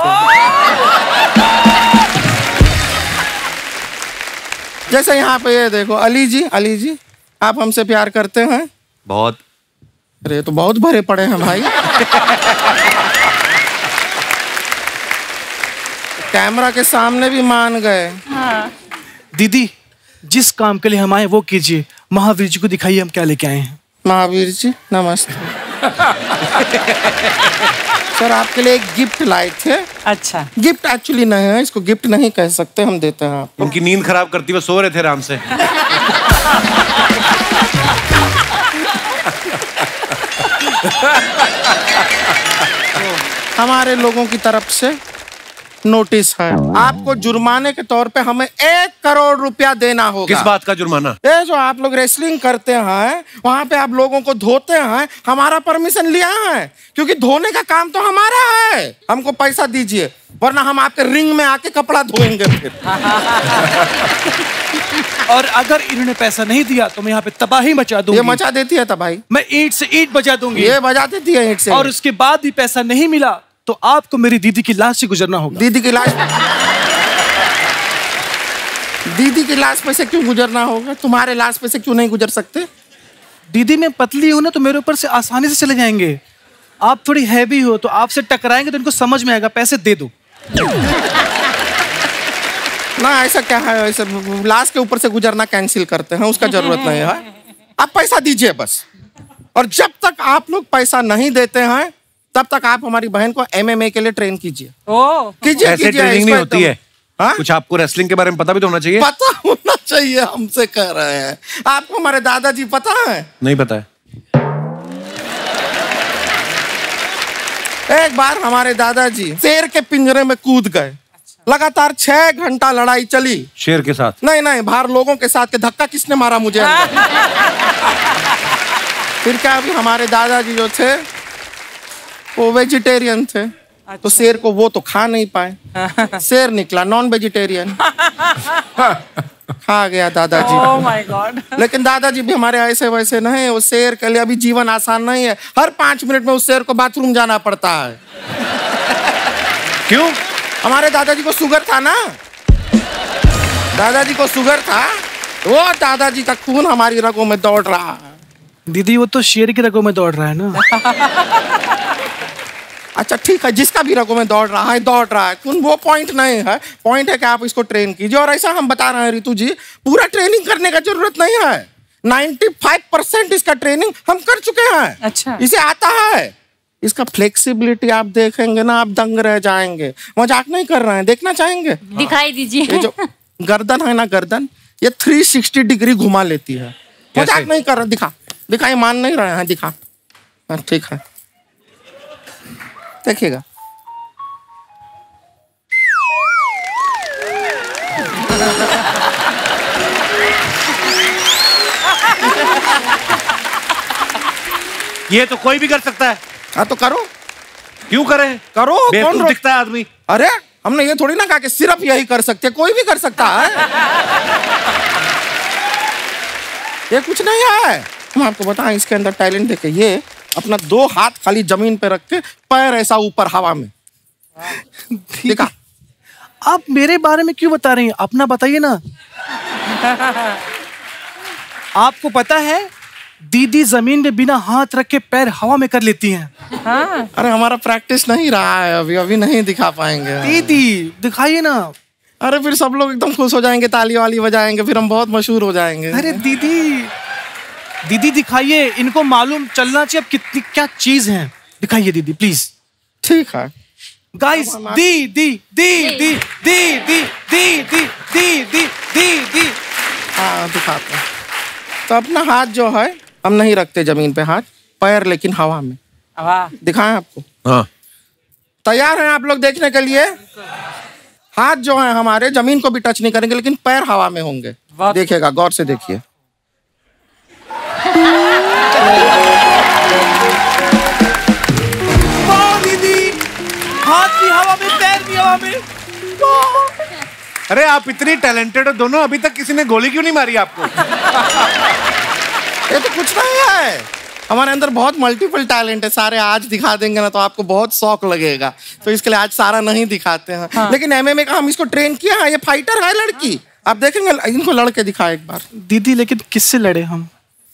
जैसे यहाँ पे ये देखो, अली जी आप हमसे प्यार करते हैं? बहुत। अरे तो बहुत भरे पड़े हैं भाई। कैमरा के सामने भी मान गए। हाँ। दीदी जिस काम के लिए हम आए वो कीजिए, महावीर जी को दिखाइए हम क्या लेके आए हैं। महावीर जी नमस्ते। सर आपके लिए एक गिफ्ट लाए थे। अच्छा। गिफ्ट एक्चुअली नहीं है, इसको गिफ्ट नहीं कह सकते, हम देते हैं आपको। उनकी नींद खराब करती, वो सो रहे थे आराम से। हमारे लोगों की तरफ से नोटिस है, आपको जुर्माने के तौर पे हमें 1 करोड़ रुपया देना होगा। किस बात का जुर्माना? ये जो आप लोग रेसलिंग करते हैं, वहाँ पे आप लोगों को धोते हैं, हमारा परमिशन लिया है, क्योंकि धोने का काम तो हमारा है। हमको पैसा दीजिए, वरना हम आपके रिंग में आके कपड़ा धोएंगे फिर। और अगर इन्होंने पैसा नहीं दिया तो मैं यहाँ पे तबाही मचा दूंगी। ये मचा देती है तबाही? मैं ईंट से ईंट बजा दूंगी। ये बजा देती है ईंट से। और उसके बाद भी पैसा नहीं मिला तो आपको मेरी दीदी की लाश से गुजरना होगा। दीदी की लाश? दीदी की लाश पे से क्यों गुजरना होगा? तुम्हारे लाश पे से क्यों नहीं गुजर सकते? दीदी मैं पतली हूँ ना, तो मेरे ऊपर से आसानी से चले जाएंगे। आप थोड़ी हैवी हो, तो आपसे टकराएंगे तो इनको समझ में आएगा। पैसे दे दो। ना ऐसा क्या है, ऐसे लाश के ऊपर से गुजरना कैंसिल करते हैं, उसका जरूरत नहीं है। आप पैसा दीजिए बस। और जब तक आप लोग पैसा नहीं देते हैं तब तक आप हमारी बहन को MMA के लिए ट्रेन कीजिए। कीजिए। ऐसे ट्रेनिंग नहीं होती है। कुछ आपको रेसलिंग के बारे में पता भी तो होना चाहिए। पता होना चाहिए, हमसे कह रहे हैं। आपको हमारे दादाजी पता है? नहीं पता है। एक बार हमारे दादाजी शेर के पिंजरे में कूद गए। लगातार 6 घंटा लड़ाई चली। शेर के साथ? नहीं, बाहर लोगों के साथ। के धक्का किसने मारा मुझे? फिर क्या, अभी हमारे दादाजी जो थे वो वेजिटेरियन थे। तो शेर को वो तो खा नहीं पाए। शेर निकला नॉन वेजिटेरियन। खा गया दादाजी। Oh my God. लेकिन दादाजी भी हमारे ऐसे वैसे नहीं। वो शेर के लिए अभी जीवन आसान नहीं है। हर 5 मिनट में उस शेर को बाथरूम जाना पड़ता है। क्यों? हमारे दादाजी को शुगर था ना। दादाजी को शुगर था, वो दादाजी का खून हमारी रगों में दौड़ रहा है। दीदी वो तो शेर की रगों में दौड़ रहा है ना। अच्छा ठीक है, जिसका भी रगों में दौड़ रहा है खून, वो पॉइंट नहीं है। पॉइंट है कि आप इसको ट्रेन कीजिए। और ऐसा हम बता रहे हैं रितु जी, पूरा ट्रेनिंग करने का जरूरत नहीं है। 95% इसका ट्रेनिंग हम कर चुके हैं। अच्छा। इसे आता है। इसका फ्लेक्सिबिलिटी आप देखेंगे ना, आप दंग रह जाएंगे। मजाक नहीं कर रहे हैं, देखना चाहेंगे? दिखाई दीजिए। ये जो गर्दन है ना, गर्दन ये 360 डिग्री घुमा लेती है। मजाक नहीं कर रहा। दिखा, ये मान नहीं रहे हैं। दिखा, ठीक है, देखिएगा। ये तो कोई भी कर सकता है। हाँ तो करो। क्यों करें? करो। कौन दिखता है आदमी? अरे हमने ये थोड़ी ना कहा कि सिर्फ यही कर सकते, कोई भी कर सकता है। ये कुछ नहीं है। हम आपको बताएं, इसके अंदर टैलेंट देखे। ये अपना 2 हाथ खाली जमीन पे रख के पैर ऐसा ऊपर हवा में। देखा? आप मेरे बारे में क्यों बता रही हैं? अपना बताइए ना। आपको पता है दीदी जमीन में बिना हाथ रख के पैर हवा में कर लेती हैं। हाँ। अरे हमारा प्रैक्टिस नहीं रहा है अभी नहीं दिखा पाएंगे। दीदी दिखाइए ना। अरे फिर सब लोग एकदम खुश हो जाएंगे, ताली वाली बजाएंगे, फिर हम बहुत मशहूर हो जाएंगे। अरे दीदी दिखाइए, इनको मालूम चलना चाहिए अब कितनी क्या चीज है। दिखाइए दीदी प्लीज। ठीक है गाइस। दी हाँ दिखाते हैं। तो अपना हाथ जो है हम नहीं रखते जमीन पे, हाथ पैर लेकिन हवा में। दिखाएं आपको? हाँ। तैयार हैं आप लोग देखने के लिए? हाथ जो है हमारे जमीन को भी टच नहीं करेंगे, लेकिन पैर हवा में होंगे। देखिएगा, गौर से देखिए। दीदी हाथ भी हवा में, पैर भी हवा में। अरे आप इतनी टैलेंटेड हो दोनों, अभी तक किसी ने गोली क्यों नहीं मारी आपको? ये तो कुछ नहीं है। हमारे अंदर बहुत मल्टीपल टैलेंट है। सारे आज दिखा देंगे ना तो आपको बहुत शौक लगेगा, तो इसके लिए आज सारा नहीं दिखाते हैं। हाँ। लेकिन MMA का हम इसको ट्रेन किया है। ये फाइटर है लड़की। आप देखेंगे, इनको लड़के दिखाए एक बार। दीदी लेकिन किससे लड़े हम?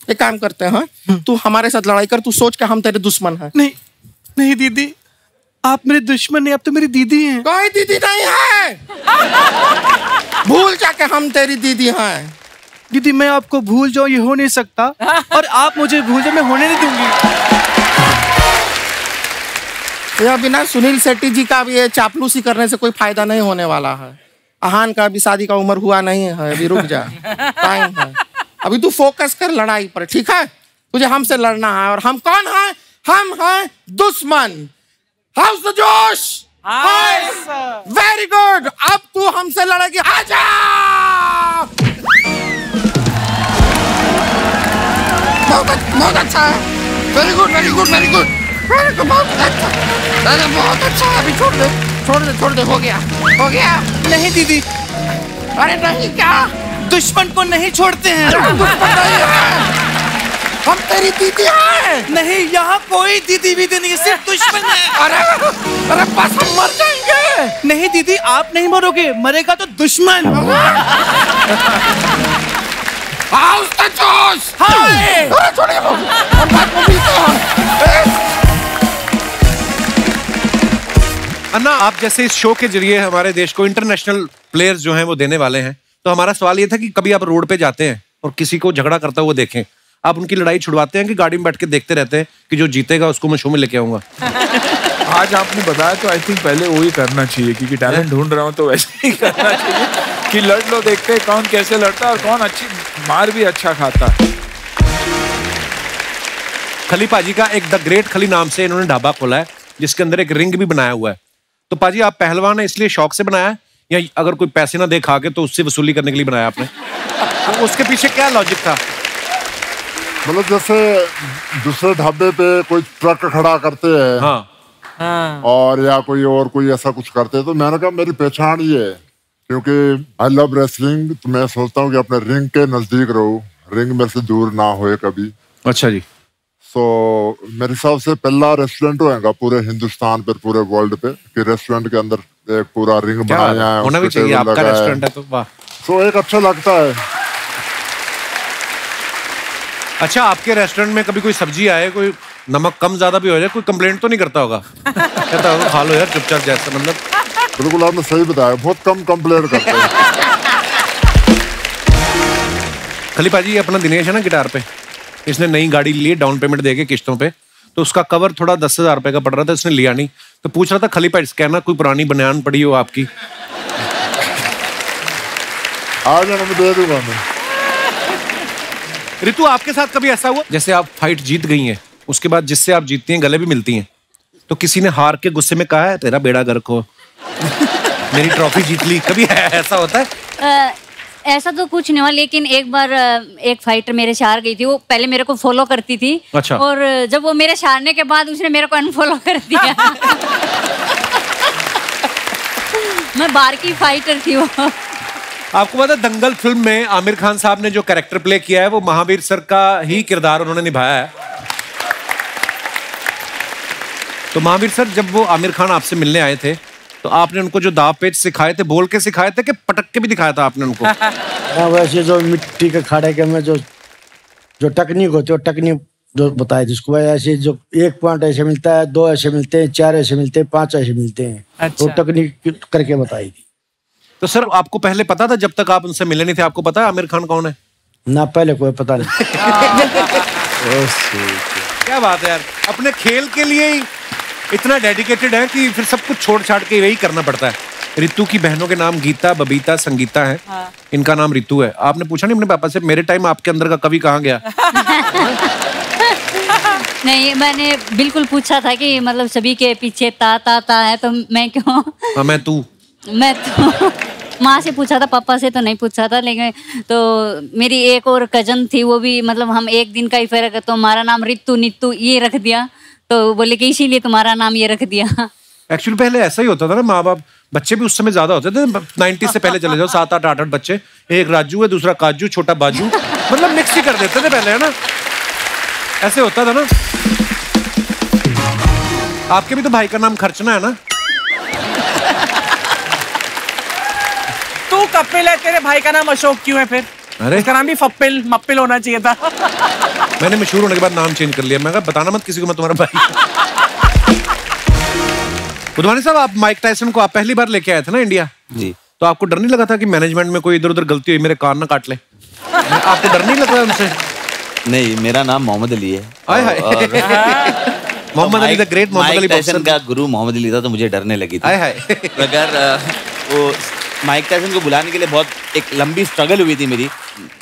एक काम करते हैं, तू हमारे साथ लड़ाई कर। तू सोच के हम तेरे दुश्मन हैं। नहीं दीदी, आप मेरे दुश्मन नहीं, आप तो मेरी दीदी हैं। कोई दीदी नहीं है। भूल जाके हम तेरी दीदी हैं। दीदी मैं आपको भूल जाऊं ये हो नहीं सकता, और आप मुझे भूल जाओ मैं होने नहीं दूंगी। यह बिना सुनील शेट्टी जी का भी ये चापलूसी करने से कोई फायदा नहीं होने वाला है। अहान का भी शादी का उम्र हुआ नहीं है, अभी रुक जा, टाइम है। अभी तू फोकस कर लड़ाई पर, ठीक है? तुझे हमसे लड़ना है। और हम कौन हैं? हम हैं दुश्मन। हाउस द जोश। Very good. अब तू हमसे लड़ेगी। आजा। बहुत अच्छा है। Very good very good very good. बहुत अच्छा, बहुत अच्छा। अभी छोड़ दे। हो गया। नहीं दीदी। अरे नहीं क्या? दुश्मन को नहीं छोड़ते हैं। दुश्मन नहीं है। हम तेरी दीदी हैं। नहीं, यहाँ कोई दीदी वीदी नहीं, सिर्फ दुश्मन है। अरे बस हम मर जाएंगे। नहीं दीदी, आप नहीं मरोगे, मरेगा तो दुश्मन। जोश। अन्ना, आप जैसे इस शो के जरिए हमारे देश को इंटरनेशनल प्लेयर्स जो हैं वो देने वाले हैं, तो हमारा सवाल ये था कि कभी आप रोड पे जाते हैं और किसी को झगड़ा करता हुआ देखें, आप उनकी लड़ाई छुड़वाते हैं कि गाड़ी में बैठ के देखते रहते हैं कि जो जीतेगा उसको मैं शो में लेके आऊंगा? आज आपने बताया तो आई थिंक पहले वो ही करना चाहिए, क्योंकि टैलेंट ढूंढ रहा हूँ तो वैसे ही करना चाहिए कि लड़ लो, देखते हैं कौन कैसे लड़ता है और कौन अच्छी मार भी अच्छा खाता है। खली पाजी का एक द ग्रेट खली नाम से इन्होंने ढाबा खोला है जिसके अंदर एक रिंग भी बनाया हुआ है। तो पाजी, आप पहलवान है इसलिए शौक से बनाया है या अगर कोई पैसे ना दे खा के तो उससे वसूली करने के लिए बनाया आपने? तो उसके पीछे क्या लॉजिक था? मतलब जैसे दूसरे ढाबे पे कोई ट्रक खड़ा करते हैं, हाँ। और या कोई ऐसा कुछ करते हैं, तो मैंने कहा मेरी पहचान ये है, क्योंकि आई लव रेसलिंग, तो मैं सोचता हूँ कि अपने रिंग के नजदीक रहूं, रिंग मेरे से दूर ना होए कभी। अच्छा जी। तो मेरे हिसाब से पहला रेस्टोरेंट होगा पूरे हिंदुस्तान पर, पूरे वर्ल्ड पे, कि रेस्टोरेंट के अंदर एक पूरा रिंग बनाया है, होना भी चाहिए, आपका रेस्टोरेंट है तो वाह। तो एक अच्छा लगता है। अच्छा, आपके रेस्टोरेंट में कभी कोई सब्जी आए, कोई नमक कम ज्यादा भी हो जाए, कोई कंप्लेंट तो नहीं करता होगा? कहता होगा खा लो यार चुपचाप, जैसे मतलब। बिल्कुल आपने सही बताया, बहुत कम कंप्लेंट करते हैं। खली पाजी, ये अपना दिनेश है ना गिटार पे, इसने नई गाड़ी ली, डाउन पेमेंट देके किस्तों पे, तो उसका कवर थोड़ा 10,000 रुपए का पड़ रहा था, इसने लिया नहीं, तो पूछ रहा था खली पाजी कहना कोई पुरानी बनियान पड़ी हो आपकी? आ जाना, मैं दे दूंगा मैं। रितु, आपके साथ कभी ऐसा हुआ जैसे आप फाइट जीत गई हैं, उसके बाद जिससे आप जीतती हैं गले भी मिलती हैं, तो किसी ने हार के गुस्से में कहा है तेरा बेड़ा गर्क हो, मेरी ट्रॉफी जीत ली, कभी ऐसा होता है? ऐसा तो कुछ नहीं हुआ, लेकिन एक बार एक फाइटर मेरे से हार गई थी। वो पहले मेरे को फॉलो करती थी। अच्छा। और जब वो मेरे से हारने के बाद उसने मेरे को अनफॉलो कर दिया। मैं बाहर की फाइटर थी वो। आपको पता है दंगल फिल्म में आमिर खान साहब ने जो कैरेक्टर प्ले किया है वो महावीर सर का ही किरदार उन्होंने निभाया है। तो महावीर सर, जब वो आमिर खान आपसे मिलने आए थे तो आपने उनको जो दाव पेच सिखाए थे, बोल के सिखाए थे कि पटक के भी दिखाया था आपने उनको? हाँ, वैसे जो मिट्टी के खाड़े के में जो टेक्निक होती है, टेक्निक जो बताए जिसको, भाई ऐसे जो 1 पॉइंट ऐसे मिलता है, 2 ऐसे मिलते हैं, 4 ऐसे मिलते हैं, 5 ऐसे मिलते हैं। अच्छा। तो टेक्निक करके बताई थी। तो सर, आपको पहले पता था जब तक आप उनसे मिले नहीं थे? आपको पता है आमिर खान कौन है? ना, पहले कोई पता नहीं। क्या बात है यार, अपने खेल के लिए ही इतना डेडिकेटेड है कि फिर सब कुछ छोड़ छाड़ के वही करना पड़ता है। रितु की बहनों के नाम गीता, बबीता, संगीता है। हाँ। इनका नाम रितु है। आपने पूछा नहीं अपने पापा से मेरे टाइम आपके अंदर का कवि कहाँ गया? नहीं, मैंने बिल्कुल पूछा था कि मतलब सभी के पीछे ता ता ता है, तो मैं क्यों? हाँ, मैं तू। मैं तो माँ से पूछा था, पापा से तो नहीं पूछा था। लेकिन तो मेरी एक और कजन थी, वो भी मतलब हम एक दिन का ही फर्क है, तो हमारा नाम रितु नित्तु ये रख दिया। तो बोले कि इसीलिए तुम्हारा नाम ये रख दिया। एक्चुअली पहले ऐसा ही होता था ना, माँ बाप, बच्चे भी उस समय ज्यादा होते थे। 90 से पहले चले जाओ, 7, 8, 8 बच्चे, एक राजू है, दूसरा काजू, छोटा बाजू, मतलब मिक्स ही कर देते थे पहले, है ना? ऐसे होता था ना। आपके भी तो भाई का नाम खर्चना है ना? तू कपिल है, तेरे भाई का नाम अशोक क्यों है फिर? अरे इसका नाम भी फप्पिल मप्पिल होना चाहिए था। मैंने मशहूर होने के बाद नाम चेंज कर लिया। मैं कहा बताना मत किसी को मैं तुम्हारा भाई। बुधवानी साहब, आप माइक टायसन को आप पहली बार लेके आए थे ना इंडिया? जी। तो आपको डर नहीं लगा था कि मैनेजमेंट में कोई इधर उधर गलती हुई, मेरे कान ना काट ले? आपको डर नहीं लग रहा उनसे? नहीं, मेरा नाम मोहम्मद अली है। Mohammed Ali the great, Mohammed Ali Tyson का गुरु मोहम्मद अली था, तो मुझे डरने लगी थी। अगर वो माइक टायसन को बुलाने के लिए बहुत एक लंबी स्ट्रगल हुई थी मेरी।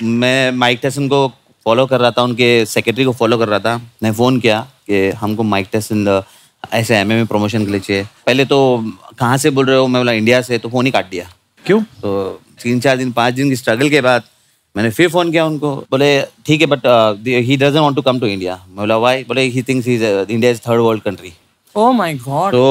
मैं माइक टायसन को फॉलो कर रहा था, उनके सेक्रेटरी को फॉलो कर रहा था। मैं फ़ोन किया कि हमको माइक टायसन ऐसे MMA प्रमोशन के लिए चाहिए। पहले तो कहाँ से बोल रहे हो? मैं बोला इंडिया से। तो फ़ोन ही काट दिया। क्यों? तो 3-4 दिन 5 दिन की स्ट्रगल के बाद मैंने फिर फ़ोन किया उनको। बोले ठीक है, but he doesn't want to come to India. मैं बोला व्हाई? बोले he thinks India is 3rd world country. Oh my god. तो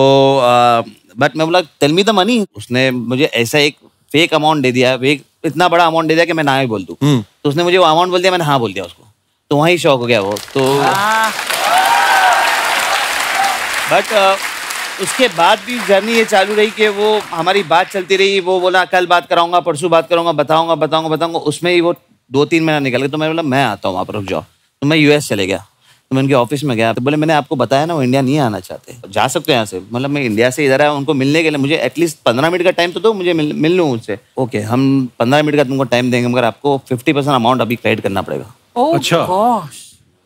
बट मैं बोला टेल मी द मनी। उसने मुझे ऐसा एक फेक अमाउंट दे दिया, इतना बड़ा अमाउंट दे दिया कि मैं ना ही बोल दूं। तो उसने मुझे वो अमाउंट बोल दिया, मैंने हाँ बोल दिया उसको। तो वहीं शौक हो गया वो तो। बट उसके बाद भी जर्नी ये चालू रही कि वो हमारी बात चलती रही। वो बोला कल बात कराऊंगा, परसों बात करूंगा, बताऊंगा। उसमें ही वो 2-3 महीना निकल गया। तो मैं बोला मैं आता हूँ वहाँ पर, रुक जाओ। तो मैं US चले गया। तो मैं उनके ऑफिस में गया। तो बोले मैंने आपको बताया ना वो इंडिया नहीं आना चाहते, जा सकते हो यहाँ से। मतलब मैं इंडिया से इधर आया उनको मिलने के लिए, मुझे एटलीस्ट 15 मिनट का टाइम तो दो, मुझे मिल लूँ उससे। ओके, हम 15 मिनट का तुमको टाइम देंगे, मगर आपको 50% अमाउंट अभी क्रेडिट करना पड़ेगा। अच्छा।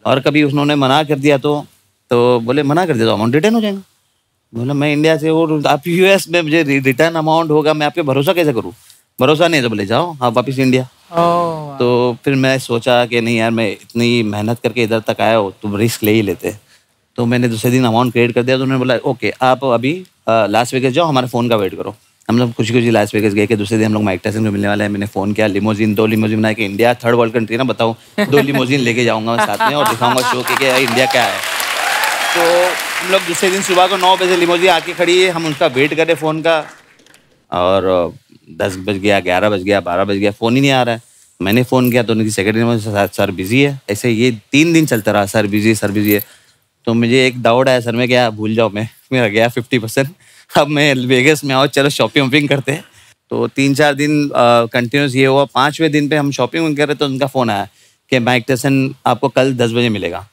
और कभी उन्होंने मना कर दिया तो बोले मना कर दिया तो अमाउंट रिटर्न हो जाएगा। बोला मैं इंडिया से, और आप US में मुझे रिटर्न अमाउंट होगा, मैं आप पे भरोसा कैसे करूँ? भरोसा नहीं तो बोले जाओ आप वापस इंडिया। तो फिर मैं सोचा कि नहीं यार, मैं इतनी मेहनत करके इधर तक आया हो तो रिस्क ले ही लेते। तो मैंने दूसरे दिन अमाउंट क्रेडिट कर दिया। तो उन्होंने बोला ओके आप अभी लास वेगस जाओ, हमारे फ़ोन का वेट करो। हम लोग खुशी लास वेगस गए कि दूसरे दिन हम लोग माइक टायसन को मिलने वाले हैं। मैंने फ़ोन किया, लिमोजिन 2 लिमोजिन बनाया कि इंडिया 3rd वर्ल्ड कंट्री ना, बताओ 2 लिमोजिन लेके जाऊँगा साथ में और दिखाऊँगा शो कि इंडिया क्या है। तो हम लोग दूसरे दिन सुबह को 9 बजे लिमोजिन आके खड़ी है, हम उसका वेट करें फ़ोन का। और 10 बज गया, 11 बज गया, 12 बज गया, फ़ोन ही नहीं आ रहा है। मैंने फ़ोन किया तो उनकी सेक्रेटरी ने सर बिजी है। ऐसे ये 3 दिन चलता रहा, सर बिजी है। तो मुझे एक डाउट आया, सर मैं क्या भूल जाओ, मेरा गया 50%। अब मैं वेगस में आओ, चलो शॉपिंग करते हैं। तो 3-4 दिन कंटिन्यूस ये हुआ। 5वें दिन पे हम शॉपिंग कर रहे तो उनका फ़ोन आया कि माइक टायसन आपको कल 10 बजे मिलेगा।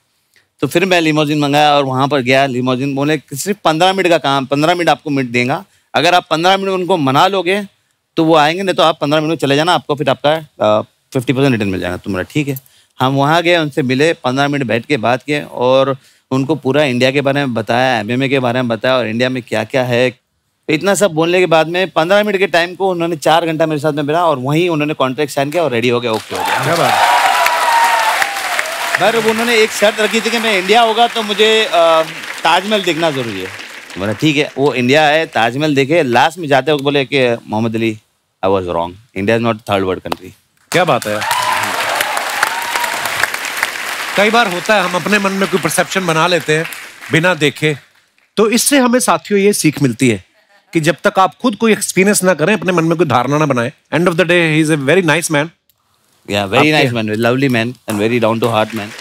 तो फिर मैं लिमोजिन मंगाया और वहाँ पर गया। लिमोजिन बोले सिर्फ 15 मिनट का काम, 15 मिनट आपको मिनट देगा। अगर आप 15 मिनट उनको मना लोगे तो वो आएंगे, नहीं तो आप 15 मिनट में चले जाना, आपको फिर आपका 50% रिटर्न मिल जाएगा। तो मेरा ठीक है। हम वहाँ गए, उनसे मिले, 15 मिनट बैठ के बात किए और उनको पूरा इंडिया के बारे में बताया, MMA के बारे में बताया और इंडिया में क्या क्या है। इतना सब बोलने के बाद में 15 मिनट के टाइम को उन्होंने 4 घंटा मेरे साथ में बिता और वहीं उन्होंने कॉन्ट्रैक्ट साइन किया और रेडी हो गया, ओके हो गया। पर उन्होंने एक शर्त रखी थी कि मैं इंडिया होगा तो मुझे ताजमहल देखना जरूरी है। बोला ठीक है, वो इंडिया है, ताजमहल देखे। लास्ट में जाते वक्त बोले कि Mohammed Ali I was wrong, India is not 3rd world country. क्या बात है। कई बार होता है हम अपने मन में कोई परसेप्शन बना लेते हैं बिना देखे। तो इससे हमें साथियों ये सीख मिलती है कि जब तक आप खुद कोई एक्सपीरियंस ना करें, अपने मन में कोई धारणा ना बनाए। End of the day he is a very nice man. Yeah, very nice man, lovely man and very down to heart man.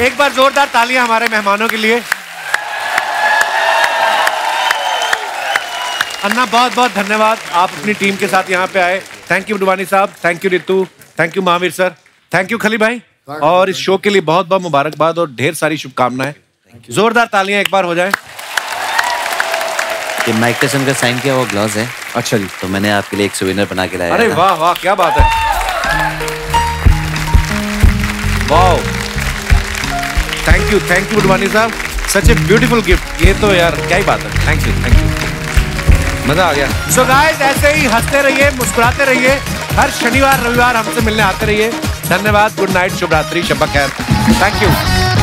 एक बार जोरदार तालियां हमारे मेहमानों के लिए। अन्ना बहुत बहुत धन्यवाद, आप अपनी टीम के साथ यहाँ पे आए। थैंक यू डुबानी साहब, thank you Ritu, thank you Mahavir sir, thank you खली भाई। और इस शो के लिए बहुत बहुत मुबारकबाद और ढेर सारी शुभकामनाएं। जोरदार तालियां एक बार हो जाए। ये माइक टायसन का साइन किया वो ग्लव्स है। अच्छा जी। तो मैंने आपके लिए एक सुवेनियर बना के लाया। अरे वाह वाह, क्या बात है। वाओ, थैंक यू डुबानी साहब, सच ए ब्यूटीफुल गिफ्ट। ये तो यार क्या ही बात है। थैंक यू, मजा आ गया। सो गाइस, ऐसे ही हंसते रहिए, मुस्कुराते रहिए, हर शनिवार रविवार हमसे मिलने आते रहिए। धन्यवाद, गुड नाइट, शुभ रात्रि, शब खैर, थैंक यू।